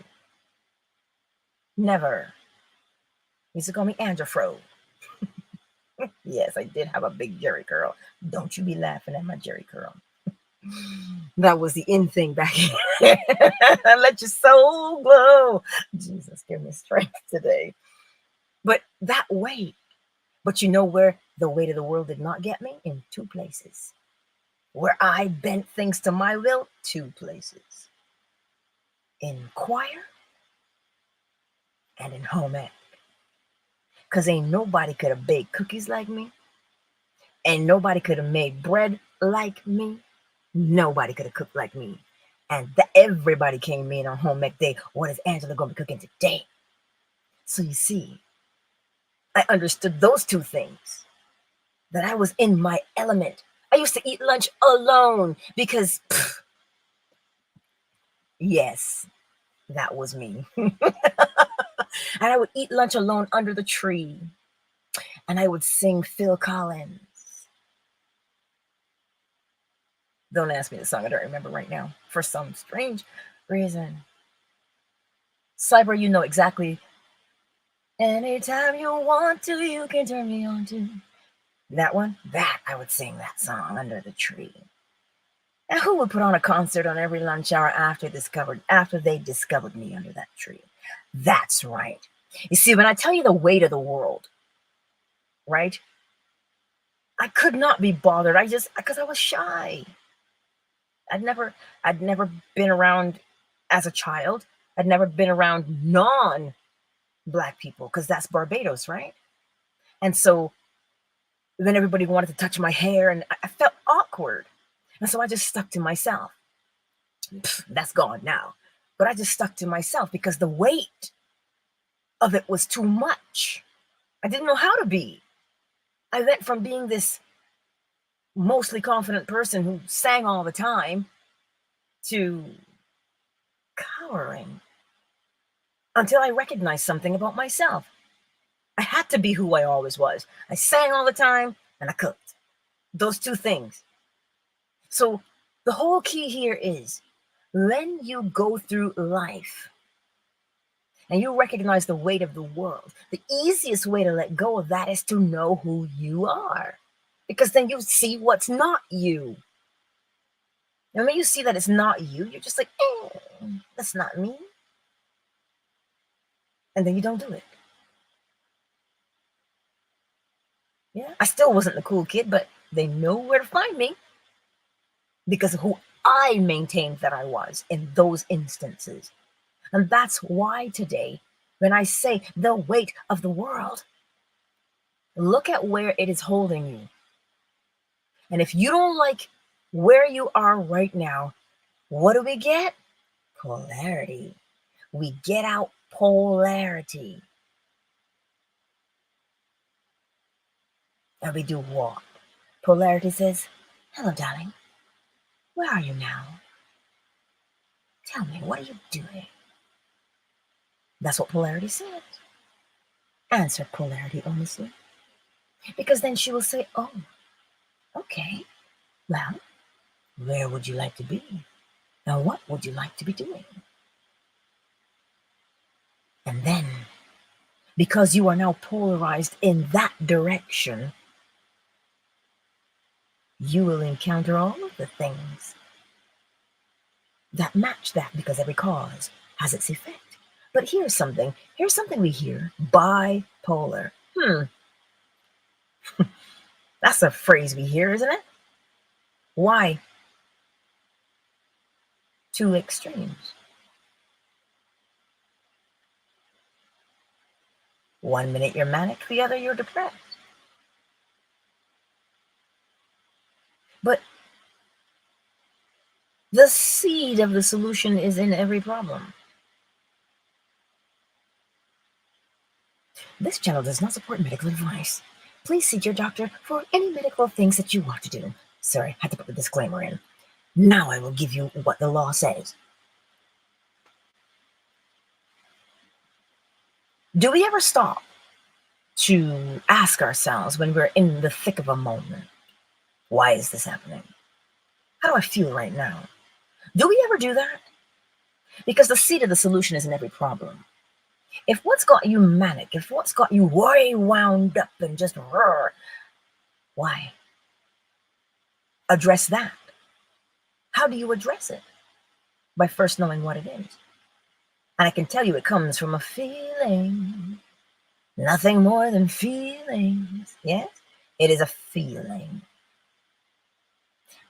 Never. He used to call me Andrew Fro. Yes, I did have a big Jerry curl. Don't you be laughing at my Jerry curl. That was the in thing back then. Let your soul glow. Jesus, give me strength today. But that weight. But you know where the weight of the world did not get me? In two places. Where I bent things to my will, two places. In choir and in home ec. Because ain't nobody could have baked cookies like me. Ain't nobody could have made bread like me. Nobody could have cooked like me. And everybody came in on home ec day. What is Angela going to be cooking today? So you see, I understood those two things. That I was in my element. I used to eat lunch alone because, yes, that was me. And I would eat lunch alone under the tree. And I would sing Phil Collins. Don't ask me the song, I don't remember right now. For some strange reason. Cyber, you know exactly. Anytime you want to, you can turn me on to. That one? That, I would sing that song under the tree. And who would put on a concert on every lunch hour after they discovered me under that tree? That's right. You see, when I tell you the weight of the world, right? I could not be bothered. Because I was shy. I'd never been around as a child. I'd never been around non-Black people, because that's Barbados, right? And so then everybody wanted to touch my hair, and I felt awkward. And so I just stuck to myself. That's gone now. But I just stuck to myself because the weight of it was too much. I didn't know how to be. I went from being this mostly confident person who sang all the time to cowering until I recognized something about myself. I had to be who I always was. I sang all the time and I cooked. Those two things. So the whole key here is when you go through life and you recognize the weight of the world, the easiest way to let go of that is to know who you are. Because then you see what's not you. And when you see that it's not you, you're just like, that's not me. And then you don't do it. Yeah, I still wasn't the cool kid, but they know where to find me because of who I maintained that I was in those instances. And that's why today, when I say the weight of the world, look at where it is holding you. And if you don't like where you are right now, what do we get? Polarity. We get out polarity. And we do what? Polarity says, hello, darling. Where are you now? Tell me, what are you doing? That's what polarity says. Answer polarity honestly. Because then she will say, oh, okay, well, where would you like to be? Now, what would you like to be doing? And then, because you are now polarized in that direction, you will encounter all of the things that match that, because every cause has its effect. But here's something we hear, bipolar. That's a phrase we hear, isn't it? Why? Two extremes. 1 minute you're manic, the other you're depressed. But the seed of the solution is in every problem. This channel does not support medical advice. Please see your doctor for any medical things that you want to do. Sorry, had to put the disclaimer in. Now I will give you what the law says. Do we ever stop to ask ourselves when we're in the thick of a moment, why is this happening? How do I feel right now? Do we ever do that? Because the seed of the solution is in every problem. If what's got you manic, if what's got you way wound up and just roar, why? Address that. How do you address it? By first knowing what it is. And I can tell you it comes from a feeling. Nothing more than feelings. Yes, it is a feeling.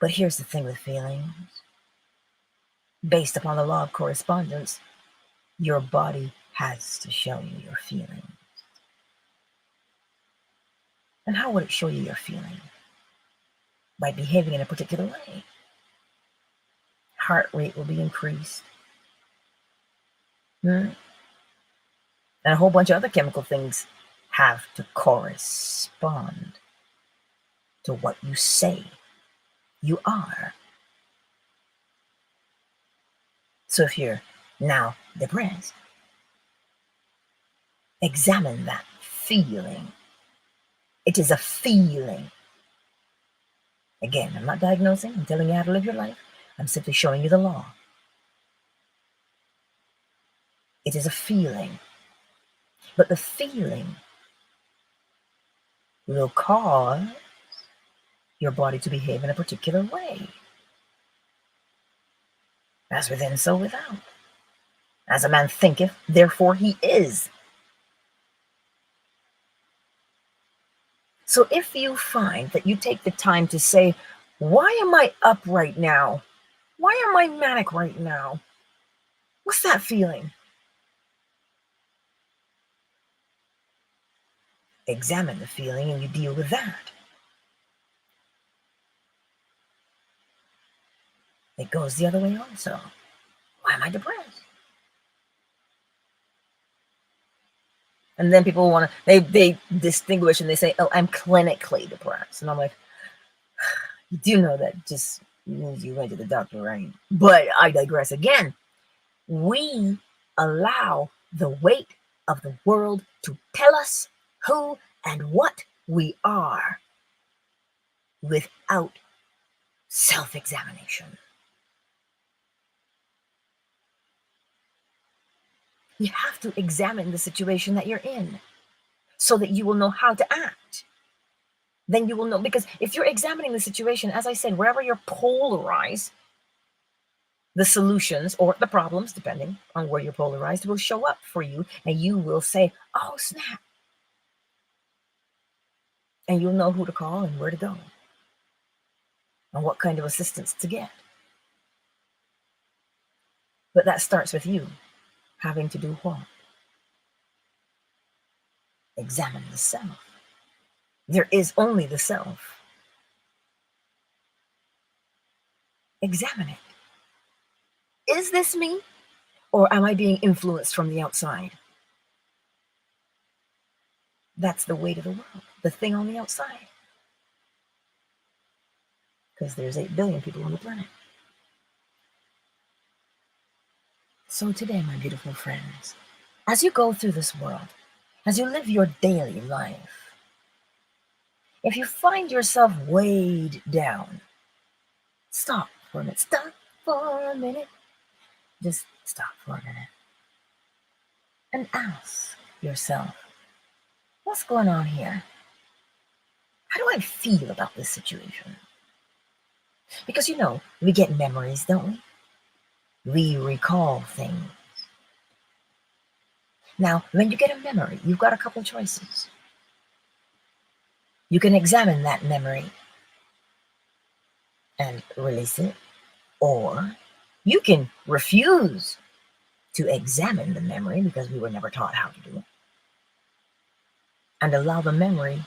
But here's the thing with feelings. Based upon the law of correspondence, your body has to show you your feelings. And how would it show you your feeling? By behaving in a particular way. Heart rate will be increased. And a whole bunch of other chemical things have to correspond to what you say you are. So if you're now depressed, examine that feeling. It is a feeling. Again, I'm not diagnosing. I'm telling you how to live your life. I'm simply showing you the law. It is a feeling. But the feeling will cause your body to behave in a particular way. As within, so without. As a man thinketh, therefore he is. So if you find that you take the time to say, why am I up right now? Why am I manic right now? What's that feeling? Examine the feeling and you deal with that. It goes the other way also. Why am I depressed? And then people want to, they distinguish and they say, oh, I'm clinically depressed. And I'm like, you do know that just means you went to the doctor, right? But I digress again. We allow the weight of the world to tell us who and what we are without self-examination. You have to examine the situation that you're in so that you will know how to act. Then you will know, because if you're examining the situation, as I said, wherever you're polarized, the solutions or the problems, depending on where you're polarized, will show up for you and you will say, oh, snap. And you'll know who to call and where to go and what kind of assistance to get. But that starts with you having to do what? Examine the self. There is only the self. Examine it. Is this me? Or am I being influenced from the outside? That's the weight of the world, the thing on the outside. Because there's 8 billion people on the planet. So today, my beautiful friends, as you go through this world, as you live your daily life, if you find yourself weighed down, stop for a minute. Stop for a minute. Just stop for a minute. And ask yourself, what's going on here? How do I feel about this situation? Because, you know, we get memories, don't we? We recall things. Now, when you get a memory, you've got a couple choices. You can examine that memory and release it, or you can refuse to examine the memory because we were never taught how to do it, and allow the memory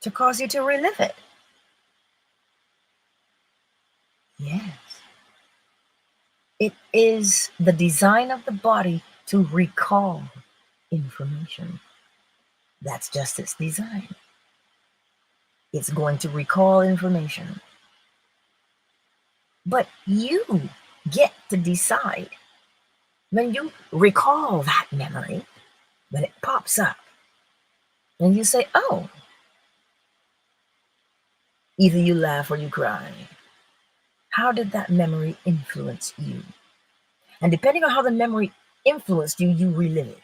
to cause you to relive it. Yes. It is the design of the body to recall information. That's just its design. It's going to recall information. But you get to decide when you recall that memory, when it pops up, and you say, oh, either you laugh or you cry. How did that memory influence you? And depending on how the memory influenced you, you relive it.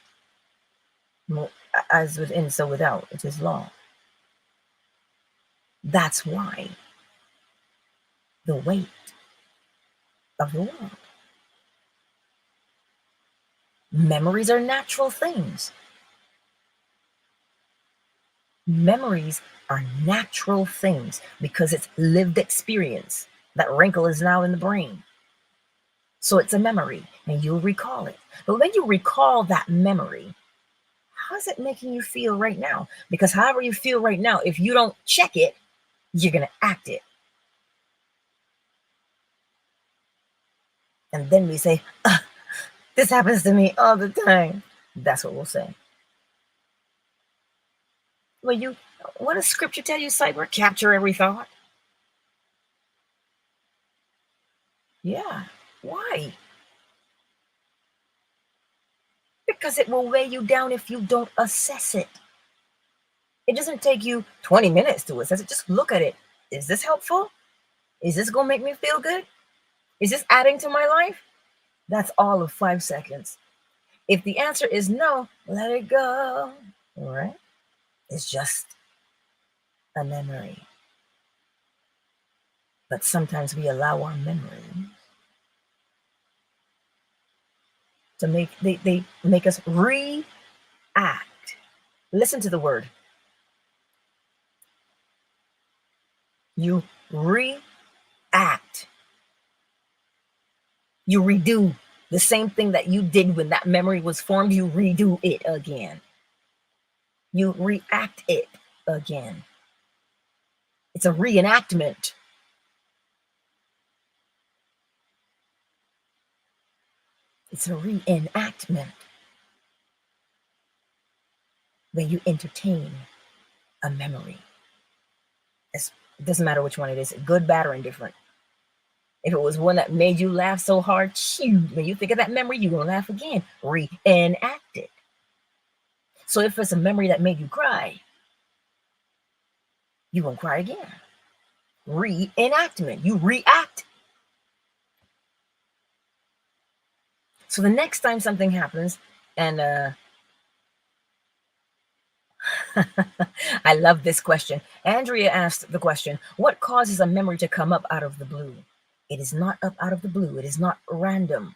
Well, as within, so without, it is law. That's why the weight of the world. Memories are natural things. Memories are natural things because it's lived experience. That wrinkle is now in the brain. So it's a memory and you'll recall it. But when you recall that memory, how's it making you feel right now? Because however you feel right now, if you don't check it, you're going to act it. And then we say, this happens to me all the time. That's what we'll say. Well, what does scripture tell you, Cyber? Capture every thought. Yeah. Why? Because it will weigh you down if you don't assess it. It doesn't take you 20 minutes to assess it. Just look at it. Is this helpful? Is this going to make me feel good? Is this adding to my life? That's all of 5 seconds. If the answer is no, let it go. All right? It's just a memory. But sometimes we allow our memories to they make us react. Listen to the word. You react. You redo the same thing that you did when that memory was formed. You redo it again. You react it again. It's a reenactment. It's a reenactment when you entertain a memory. It doesn't matter which one it is, good, bad, or indifferent. If it was one that made you laugh so hard, shoot, when you think of that memory, you're going to laugh again. Reenact it. So if it's a memory that made you cry, you're going to cry again. Reenactment. You react. So the next time something happens, and I love this question. Andrea asked the question, what causes a memory to come up out of the blue? It is not up out of the blue. It is not random.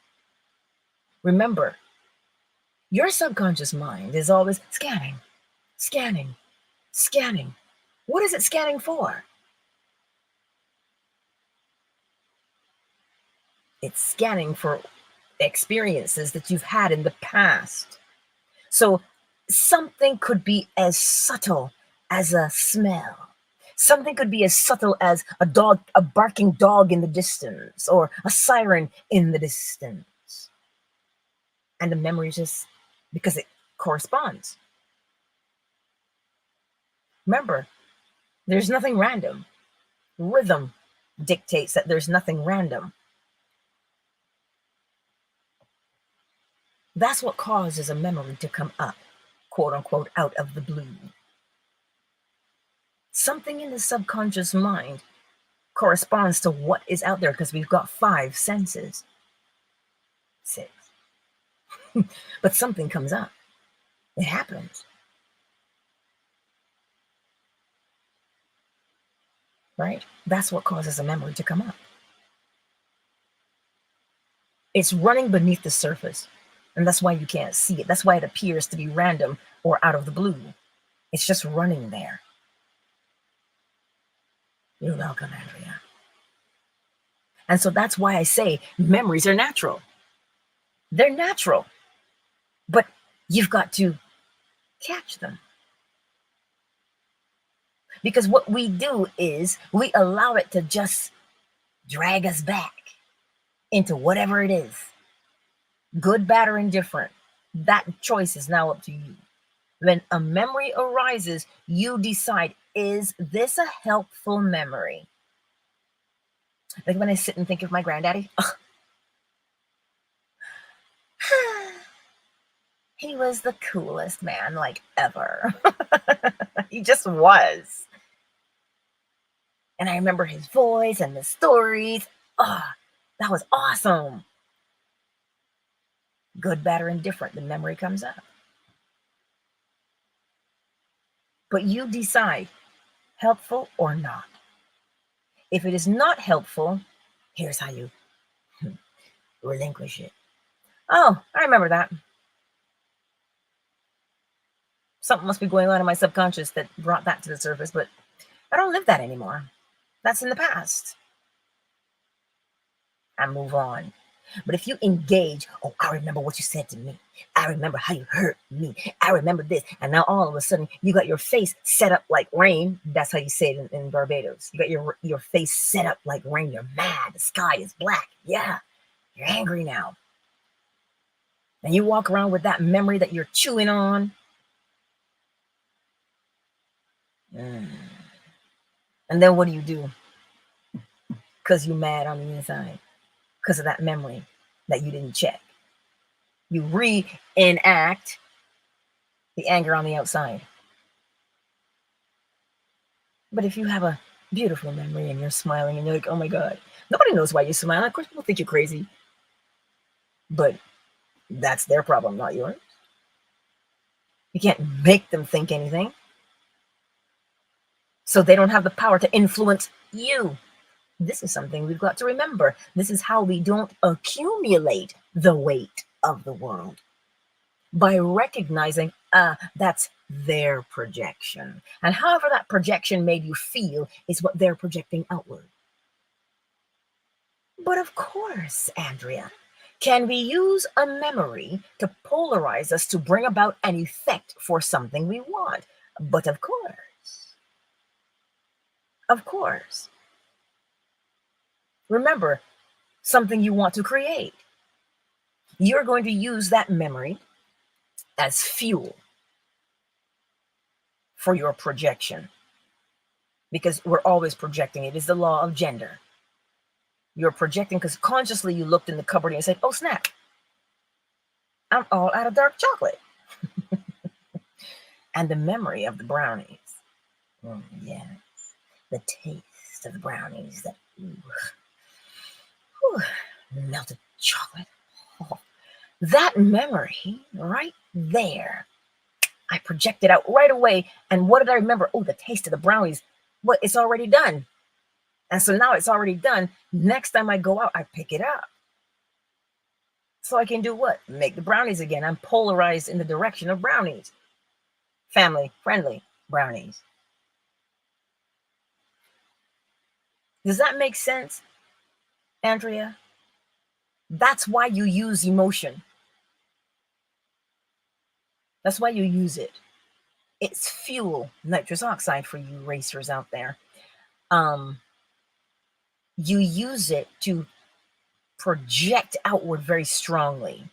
Remember, your subconscious mind is always scanning, scanning, scanning. What is it scanning for? It's scanning for experiences that you've had in the past. So something could be as subtle as a smell. Something could be as subtle as a dog, a barking dog in the distance, or a siren in the distance. And the memory just, because it corresponds. Remember, there's nothing random. Rhythm dictates that there's nothing random. That's what causes a memory to come up, quote unquote, out of the blue. Something in the subconscious mind corresponds to what is out there because we've got 5 senses. 6. But something comes up. It happens. Right? That's what causes a memory to come up. It's running beneath the surface. And that's why you can't see it. That's why it appears to be random or out of the blue. It's just running there. You're welcome, Andrea. And so that's why I say memories are natural. They're natural. But you've got to catch them. Because what we do is we allow it to just drag us back into whatever it is. Good, bad, or indifferent. That choice is now up to you. When a memory arises, you decide, is this a helpful memory? Like when I sit and think of my granddaddy, he was the coolest man like ever. He just was. And I remember his voice and the stories. Oh, that was awesome. Good, bad, or indifferent, the memory comes up. But you decide, helpful or not. If it is not helpful, here's how you relinquish it. Oh, I remember that. Something must be going on in my subconscious that brought that to the surface, but I don't live that anymore. That's in the past. And move on. But if you engage, oh, I remember what you said to me. I remember how you hurt me. I remember this. And now all of a sudden, you got your face set up like rain. That's how you say it in Barbados. You got your face set up like rain. You're mad. The sky is black. Yeah, you're angry now. And you walk around with that memory that you're chewing on. And then what do? Because you're mad on the inside. Because of that memory that you didn't check. You reenact the anger on the outside. But if you have a beautiful memory and you're smiling and you're like, oh my God, nobody knows why you smile. Of course, people think you're crazy. But that's their problem, not yours. You can't make them think anything. So they don't have the power to influence you. This is something we've got to remember. This is how we don't accumulate the weight of the world. By recognizing, that's their projection. And however that projection made you feel is what they're projecting outward. But of course, Andrea, can we use a memory to polarize us to bring about an effect for something we want? But of course. Of course. Remember, something you want to create. You're going to use that memory as fuel for your projection. Because we're always projecting. It is the law of gender. You're projecting because consciously you looked in the cupboard and you said, oh snap, I'm all out of dark chocolate. And the memory of the brownies. Yes, the taste of the brownies. That melted chocolate. Oh, that memory right there. I projected out right away. And what did I remember? Oh, the taste of the brownies. Well, it's already done. And so now it's already done. Next time I go out, I pick it up. So I can do what? Make the brownies again. I'm polarized in the direction of brownies. Family friendly brownies. Does that make sense, Andrea? That's why you use emotion. That's why you use it. It's fuel, nitrous oxide for you racers out there. You use it to project outward very strongly,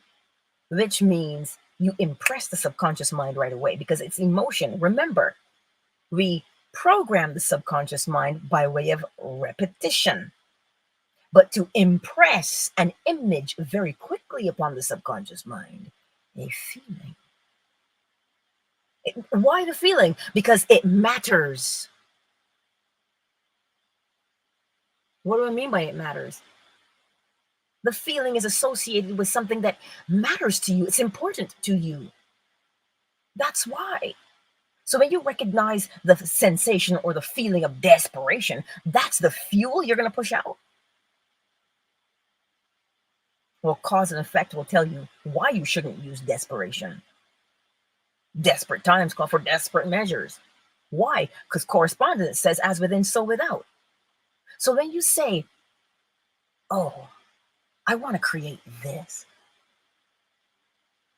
which means you impress the subconscious mind right away because it's emotion. Remember, we program the subconscious mind by way of repetition. But to impress an image very quickly upon the subconscious mind, a feeling. Why the feeling? Because it matters. What do I mean by it matters? The feeling is associated with something that matters to you. It's important to you. That's why. So when you recognize the sensation or the feeling of desperation, that's the fuel you're going to push out. Well, cause and effect will tell you why you shouldn't use desperation. Desperate times call for desperate measures. Why? Because correspondence says as within, so without. So when you say, oh, I want to create this.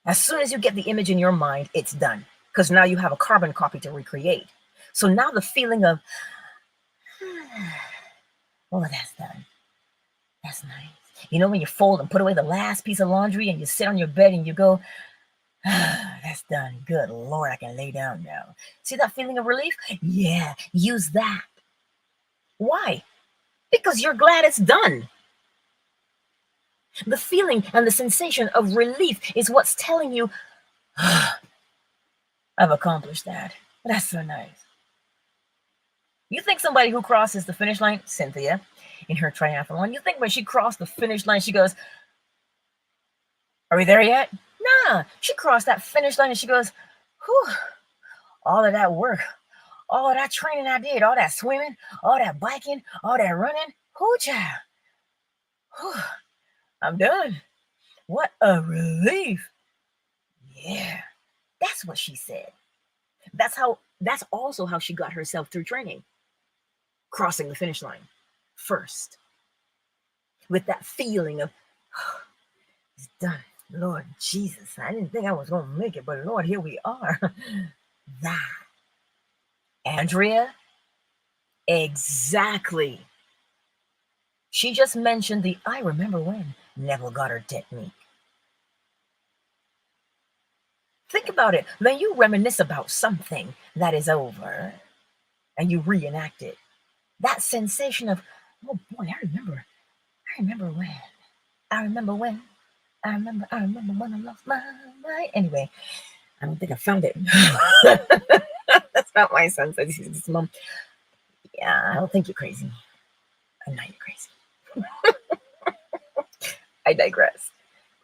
As soon as you get the image in your mind, it's done. Because now you have a carbon copy to recreate. So now the feeling of, oh, that's done. That's nice. You know, when you fold and put away the last piece of laundry and you sit on your bed and you go, That's done. Good Lord, I can lay down now. See that feeling of relief? Yeah, use that. Why? Because you're glad it's done. The feeling and the sensation of relief is what's telling you, I've accomplished that. That's so nice. You think somebody who crosses the finish line, Cynthia, in her triathlon, you think when she crossed the finish line, she goes, are we there yet? Nah, she crossed that finish line and she goes, whew, all of that work, all of that training I did, all that swimming, all that biking, all that running, whoo, child. Whew, I'm done. What a relief. Yeah, that's what she said. That's also how she got herself through training. Crossing the finish line first. With that feeling of, oh, it's done. Lord Jesus, I didn't think I was going to make it, but Lord, here we are. That. Andrea, exactly. She just mentioned the I remember when Neville Goddard technique. Think about it. When you reminisce about something that is over and you reenact it, that sensation of, oh boy, I remember when. I remember when when I lost my mind. Anyway, I don't think I found it. That's not my son. Says Mom. Yeah, I don't think you're crazy. I know you're crazy. I digress.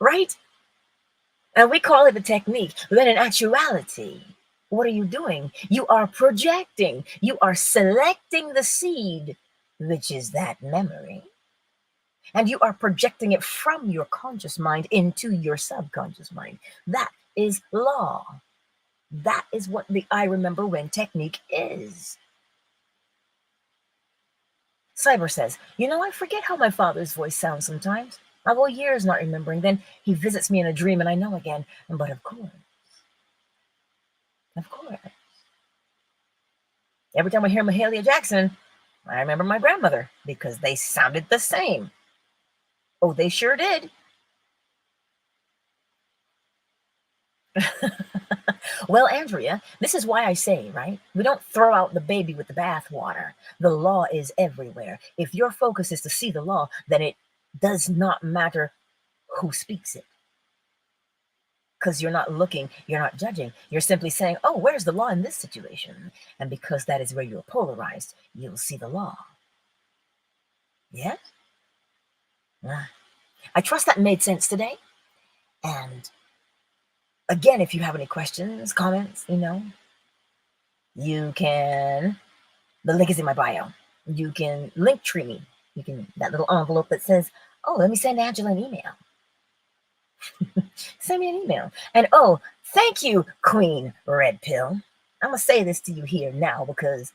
Right? And we call it a technique. But in actuality, what are you doing? You are projecting. You are selecting the seed, which is that memory. And you are projecting it from your conscious mind into your subconscious mind. That is law. That is what the I remember when technique is. Cyber says, I forget how my father's voice sounds sometimes. I go years not remembering. Then he visits me in a dream and I know again. But of course, every time I hear Mahalia Jackson, I remember my grandmother because they sounded the same. Oh, they sure did. Well, Andrea, this is why I say, right? We don't throw out the baby with the bathwater. The law is everywhere. If your focus is to see the law, then it does not matter who speaks it. Because you're not looking, you're not judging. You're simply saying, oh, where's the law in this situation? And because that is where you're polarized, you'll see the law. Yes? I trust that made sense today. And again, if you have any questions, comments, you can, the link is in my bio. You can LINKTREE me. You can, that little envelope that says, oh, let me send Angela an email. Send me an email. And oh, thank you, Queen Red Pill. I'm going to say this to you here now because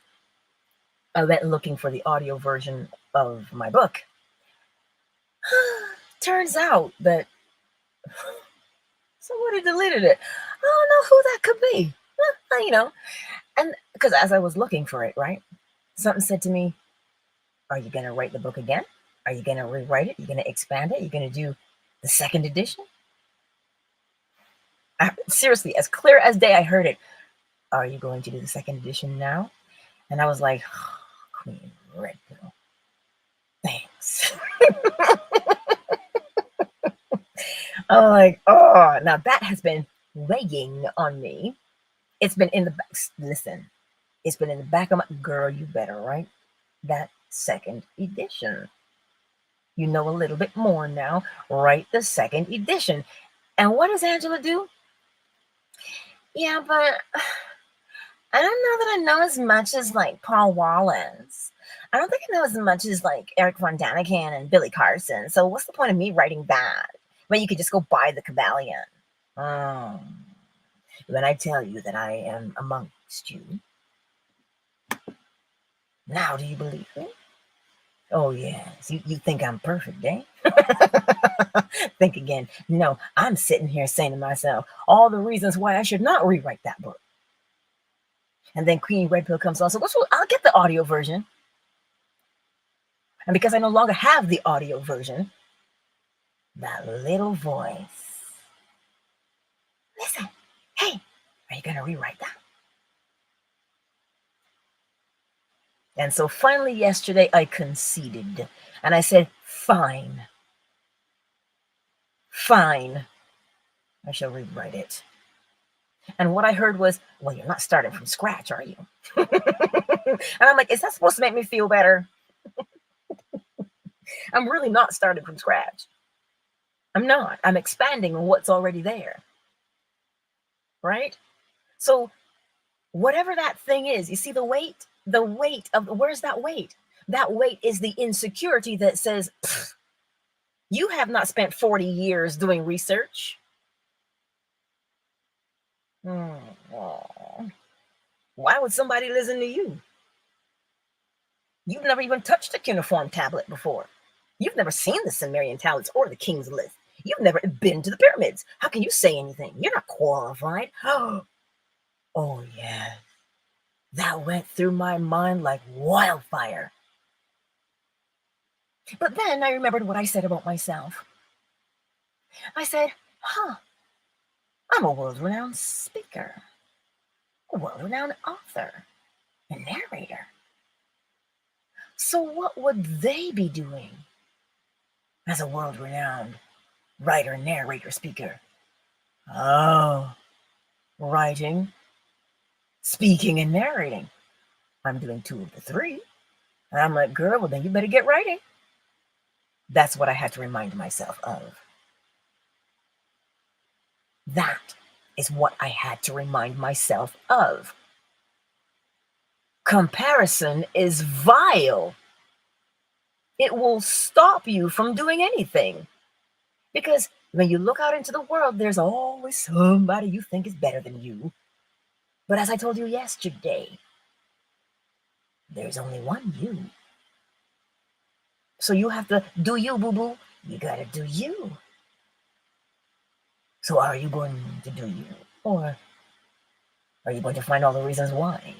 I went looking for the audio version of my book. Turns out that somebody deleted it. I don't know who that could be. And because as I was looking for it, right, something said to me, are you going to write the book again? Are you going to rewrite it? Are you going to expand it? Are you going to do the second edition? Seriously, as clear as day, I heard it. Are you going to do the second edition now? And I was like, oh, Queen Red Pill. Thanks. I'm like, oh, now that has been weighing on me. It's been in the back. Listen, it's been in the back of my girl. You better write that second edition. You know a little bit more now. Write the second edition. And what does Angela do? Yeah, but I don't know that I know as much as like Paul Wallace. I don't think I know as much as like Eric Von Daniken and Billy Carson. So what's the point of me writing that when you could just go buy the KYBALION? When I tell you that I am amongst you, now do you believe me? Oh yes, you think I'm perfect, eh? Think again. No, I'm sitting here saying to myself all the reasons why I should not rewrite that book. And then Queen Red Pill comes on. So I'll get the audio version. And because I no longer have the audio version, that little voice. Listen. Are you going to rewrite that? And so finally yesterday I conceded and I said, fine, fine, I shall rewrite it. And what I heard was, well, you're not starting from scratch, are you? And I'm like, is that supposed to make me feel better? I'm really not starting from scratch. I'm not. I'm expanding on what's already there. Right? So whatever that thing is, you see the weight of, where's that weight? That weight is the insecurity that says, you have not spent 40 years doing research. Why would somebody listen to you? You've never even touched a cuneiform tablet before. You've never seen the Sumerian tablets or the King's List. You've never been to the pyramids. How can you say anything? You're not qualified. Oh, yeah. That went through my mind like wildfire. But then I remembered what I said about myself. I said, I'm a world-renowned speaker, a world-renowned author, a narrator. So what would they be doing as a world-renowned writer, narrator, speaker? Oh, writing, speaking, and narrating. I'm doing 2 of the 3. And I'm like, girl, well, then you better get writing. That's what I had to remind myself of. That is what I had to remind myself of. Comparison is vile. It will stop you from doing anything. Because when you look out into the world, there's always somebody you think is better than you. But as I told you yesterday, there's only one you. So you have to do you, boo-boo. You gotta do you. So are you going to do you? Or are you going to find all the reasons why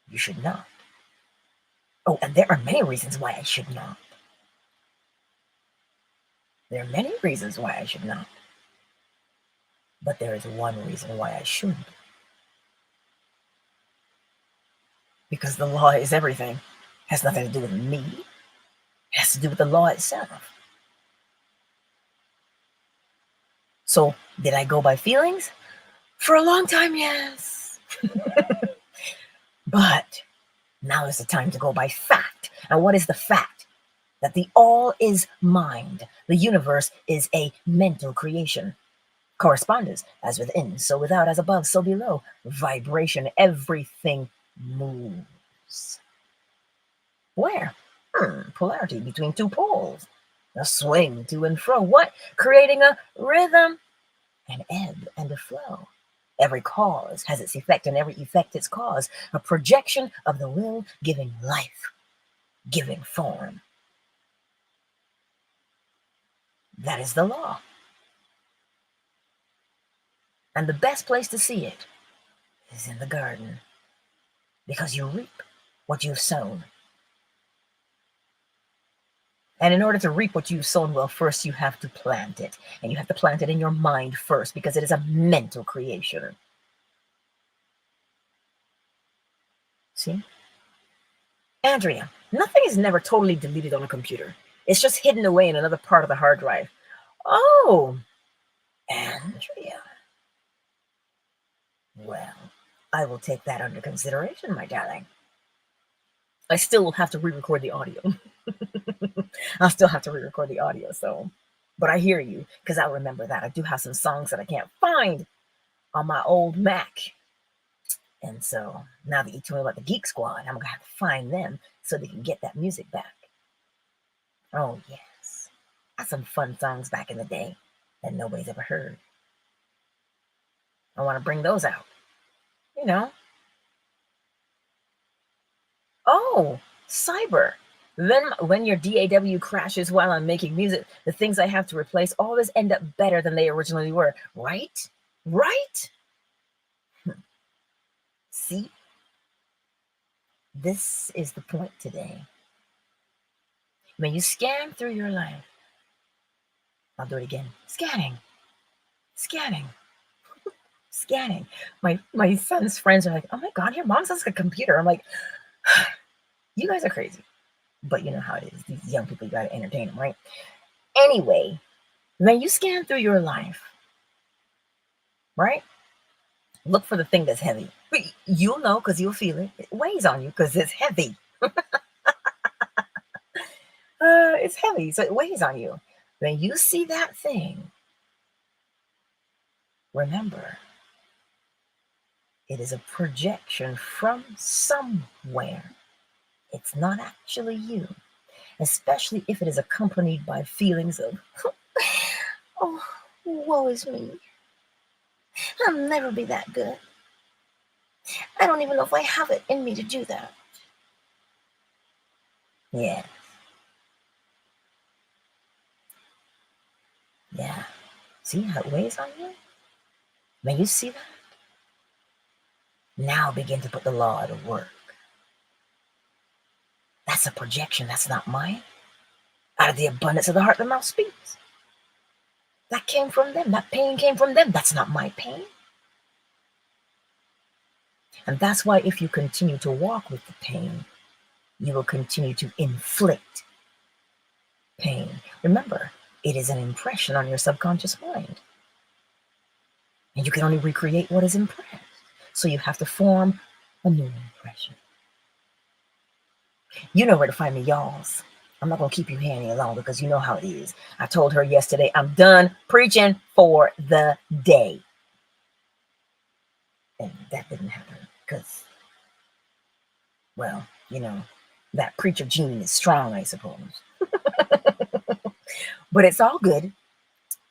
you should not? Oh, and there are many reasons why I should not. There are many reasons why I should not. But there is one reason why I should. Because the law is everything. It has nothing to do with me. It has to do with the law itself. So, did I go by feelings? For a long time, yes. But now is the time to go by fact. And what is the fact? That the all is mind. The universe is a mental creation. Correspondence, as within, so without, as above, so below. Vibration, everything moves. Where? Polarity between 2 poles. A swing to and fro. What? Creating a rhythm, an ebb and a flow. Every cause has its effect, and every effect its cause. A projection of the will giving life, giving form. That is the law. And the best place to see it is in the garden. Because you reap what you've sown. And in order to reap what you've sown, well, first you have to plant it. And you have to plant it in your mind first, because it is a mental creation. See? Andrea, nothing is never totally deleted on a computer. It's just hidden away in another part of the hard drive. Oh, Andrea. Well, I will take that under consideration, my darling. I still will have to re-record the audio. I'll still have to re-record the audio, so. But I hear you, because I remember that. I do have some songs that I can't find on my old Mac. And so, now that you told me about the Geek Squad, I'm going to have to find them so they can get that music back. Oh, yes. That's some fun songs back in the day that nobody's ever heard. I want to bring those out. You know. Oh, cyber. Then when your DAW crashes while I'm making music, the things I have to replace always end up better than they originally were. Right? Right? See? This is the point today. When you scan through your life, I'll do it again. Scanning. scanning. My son's friends are like, oh my God, your mom sounds like a computer. I'm like, you guys are crazy. But you know how it is. These young people, you got to entertain them, right? Anyway, when you scan through your life, right? Look for the thing that's heavy. You'll know because you'll feel it. It weighs on you because it's heavy. It's heavy, so it weighs on you. When you see that thing, remember, it is a projection from somewhere. It's not actually you, especially if it is accompanied by feelings of, oh, woe is me. I'll never be that good. I don't even know if I have it in me to do that. Yeah. Yeah. See how it weighs on you? When you see that, now begin to put the law to work. That's a projection. That's not mine. Out of the abundance of the heart, the mouth speaks. That came from them. That pain came from them. That's not my pain. And that's why if you continue to walk with the pain, you will continue to inflict pain. Remember, it is an impression on your subconscious mind. And you can only recreate what is impressed. So you have to form a new impression. You know where to find me, y'alls. I'm not going to keep you here any longer because you know how it is. I told her yesterday, I'm done preaching for the day. And that didn't happen because, well, you know, that preacher gene is strong, I suppose. But it's all good.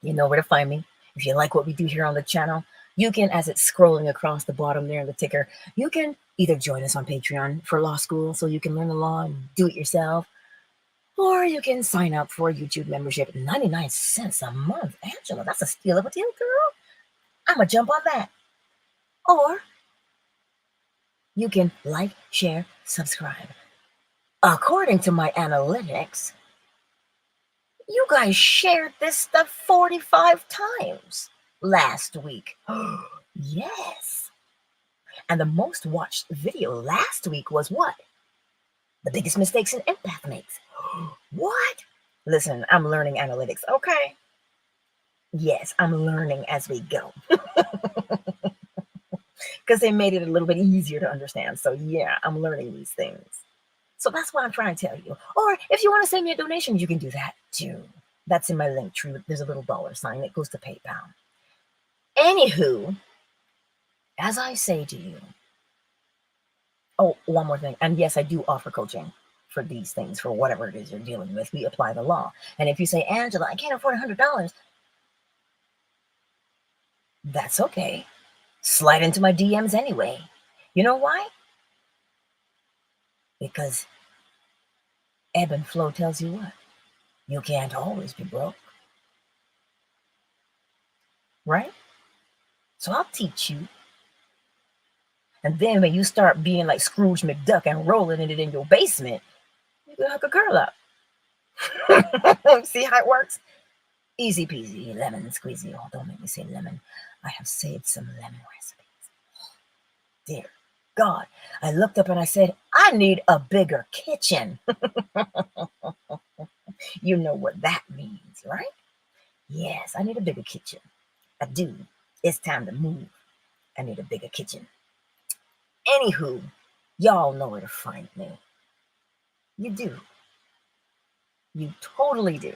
You know where to find me. If you like what we do here on the channel, you can, as it's scrolling across the bottom there in the ticker, you can either join us on Patreon for law school so you can learn the law and do it yourself, or you can sign up for a YouTube membership, 99 cents a month. Angela, that's a steal of a deal, girl. I'm going to jump on that. Or you can like, share, subscribe. According to my analytics, you guys shared this stuff 45 times last week. Yes. And the most watched video last week was what? The biggest mistakes an empath makes. What? Listen, I'm learning analytics, okay? Yes, I'm learning as we go. Because they made it a little bit easier to understand. So yeah, I'm learning these things. So that's what I'm trying to tell you. Or if you want to send me a donation, you can do that too. That's in my LINKTREE. There's a little $sign that goes to PayPal. Anywho, as I say to you, oh, one more thing. And yes, I do offer coaching for these things, for whatever it is you're dealing with. We apply the law. And if you say, Angela, I can't afford $100, that's okay. Slide into my DMs anyway. You know why? Because ebb and flow tells you what? You can't always be broke. Right? So I'll teach you. And then when you start being like Scrooge McDuck and rolling in it in your basement, you can hook a girl up. See how it works? Easy peasy, lemon squeezy. Oh, don't make me say lemon. I have saved some lemon recipes. Dear God, I looked up and I said, I need a bigger kitchen. You know what that means, right? Yes, I need a bigger kitchen. I do. It's time to move. I need a bigger kitchen. Anywho, y'all know where to find me. You do. You totally do.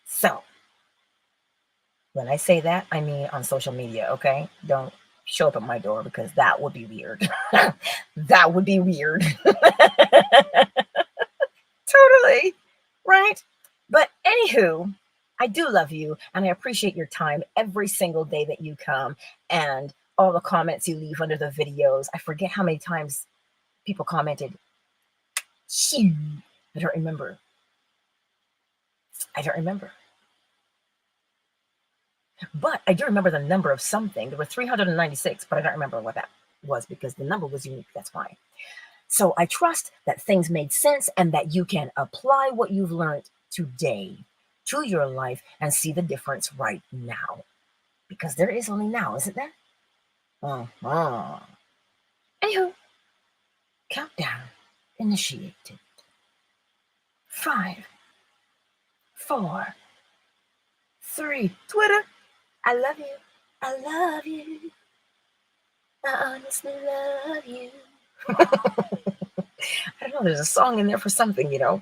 So, when I say that, I mean on social media, okay? Don't show up at my door because that would be weird. That would be weird. Totally. Right? But anywho, I do love you and I appreciate your time every single day that you come and all the comments you leave under the videos. I forget how many times people commented. I don't remember. I don't remember. But I do remember the number of something. There were 396, but I don't remember what that was because the number was unique. That's why. So I trust that things made sense and that you can apply what you've learned today to your life and see the difference right now. Because there is only now, isn't there? Anywho, countdown initiated. 5, 4, 3. Twitter, I love you. I love you. I honestly love you. I don't know, there's a song in there for something, you know.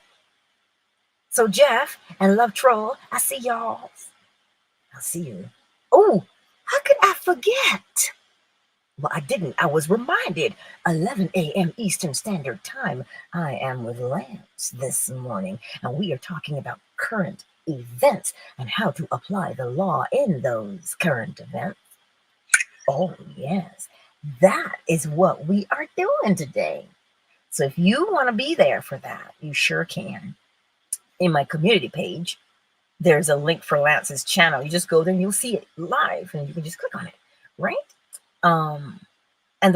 So Jeff and Love Troll, I see y'all. I'll see you. Oh, how could I forget? Well, I didn't. I was reminded. 11 a.m. Eastern Standard Time. I am with Lance this morning, and we are talking about current events and how to apply the law in those current events. Oh, yes. That is what we are doing today. So if you want to be there for that, you sure can. In my community page, there's a link for Lance's channel. You just go there and you'll see it live and you can just click on it, right? And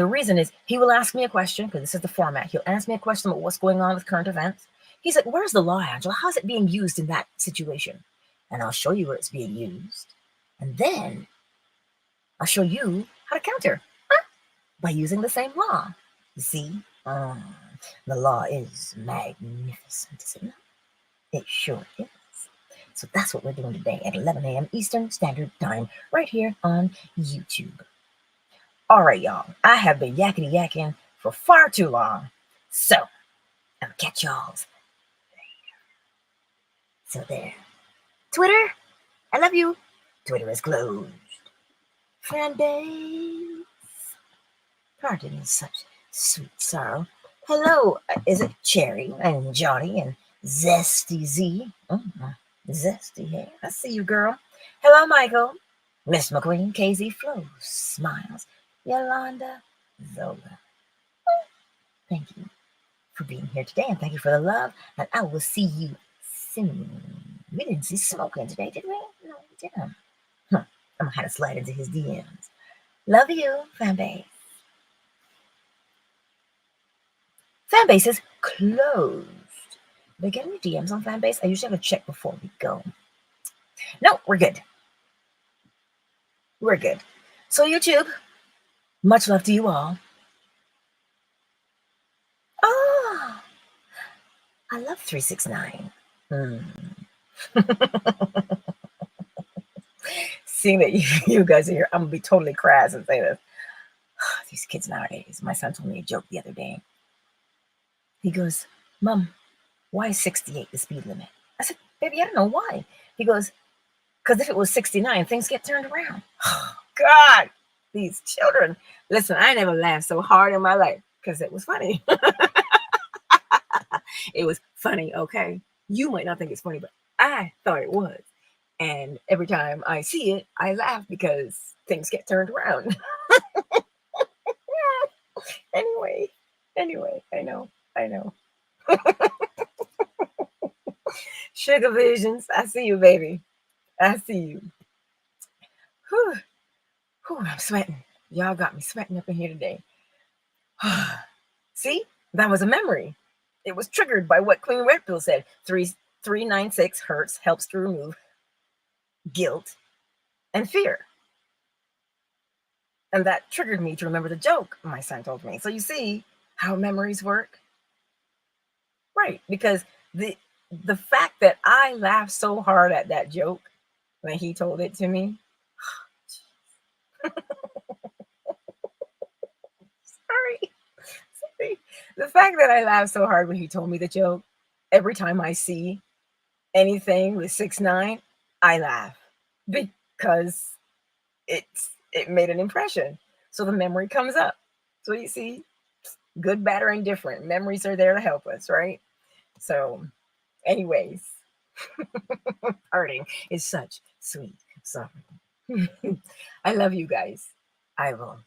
the reason is he will ask me a question, because this is the format. He'll ask me a question about what's going on with current events. He's like, where's the law, Angela? How's it being used in that situation? And I'll show you where it's being used. And then I'll show you how to counter by using the same law. You see, the law is magnificent, is it not? It sure is. So that's what we're doing today at 11 a.m. Eastern Standard Time, right here on YouTube. All right, y'all. I have been yakety yakking for far too long. So, I'll catch y'all's later. So there. Twitter, I love you. Twitter is closed. Fan base. Pardon such sweet sorrow. Hello, is it Cherry and Johnny and Zesty Z? Zesty hair. I see you, girl. Hello, Michael. Miss McQueen, KZ Flo, Smiles, Yolanda, Zola. Thank you for being here today, and thank you for the love, and I will see you soon. We didn't see Smoking today, did we? No, we didn't. I'm going to have to slide into his DMs. Love you, fanbase. Fanbase is closed. Did I get any DMs on fanbase? I usually have to check before we go. No, we're good. We're good. So YouTube, much love to you all. Oh, I love 369. Seeing that you guys are here, I'm going to be totally crass and say this. These kids nowadays. My son told me a joke the other day. He goes, Mom, why is 68 the speed limit? I said, baby, I don't know why. He goes, because if it was 69, things get turned around. Oh, God, these children. Listen, I never laughed so hard in my life because it was funny. It was funny, okay? You might not think it's funny, but I thought it was. And every time I see it, I laugh because things get turned around. Anyway, I know. Sugar Visions, I see you, baby. I see you. Whew, I'm sweating. Y'all got me sweating up in here today. See, that was a memory. It was triggered by what Queen Red Pill said. 396 hertz helps to remove guilt and fear. And that triggered me to remember the joke my son told me. So you see how memories work? Right, because the fact that I laughed so hard at that joke when he told it to me. Sorry. The fact that I laughed so hard when he told me the joke, every time I see anything with 6ix9ine, I laugh because it made an impression. So the memory comes up. So you see, good, bad, or indifferent, memories are there to help us, right? So, anyways, parting is such sweet suffering. I love you guys. I will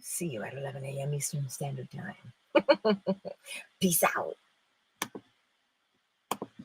see you at 11 a.m. Eastern Standard Time. Peace out.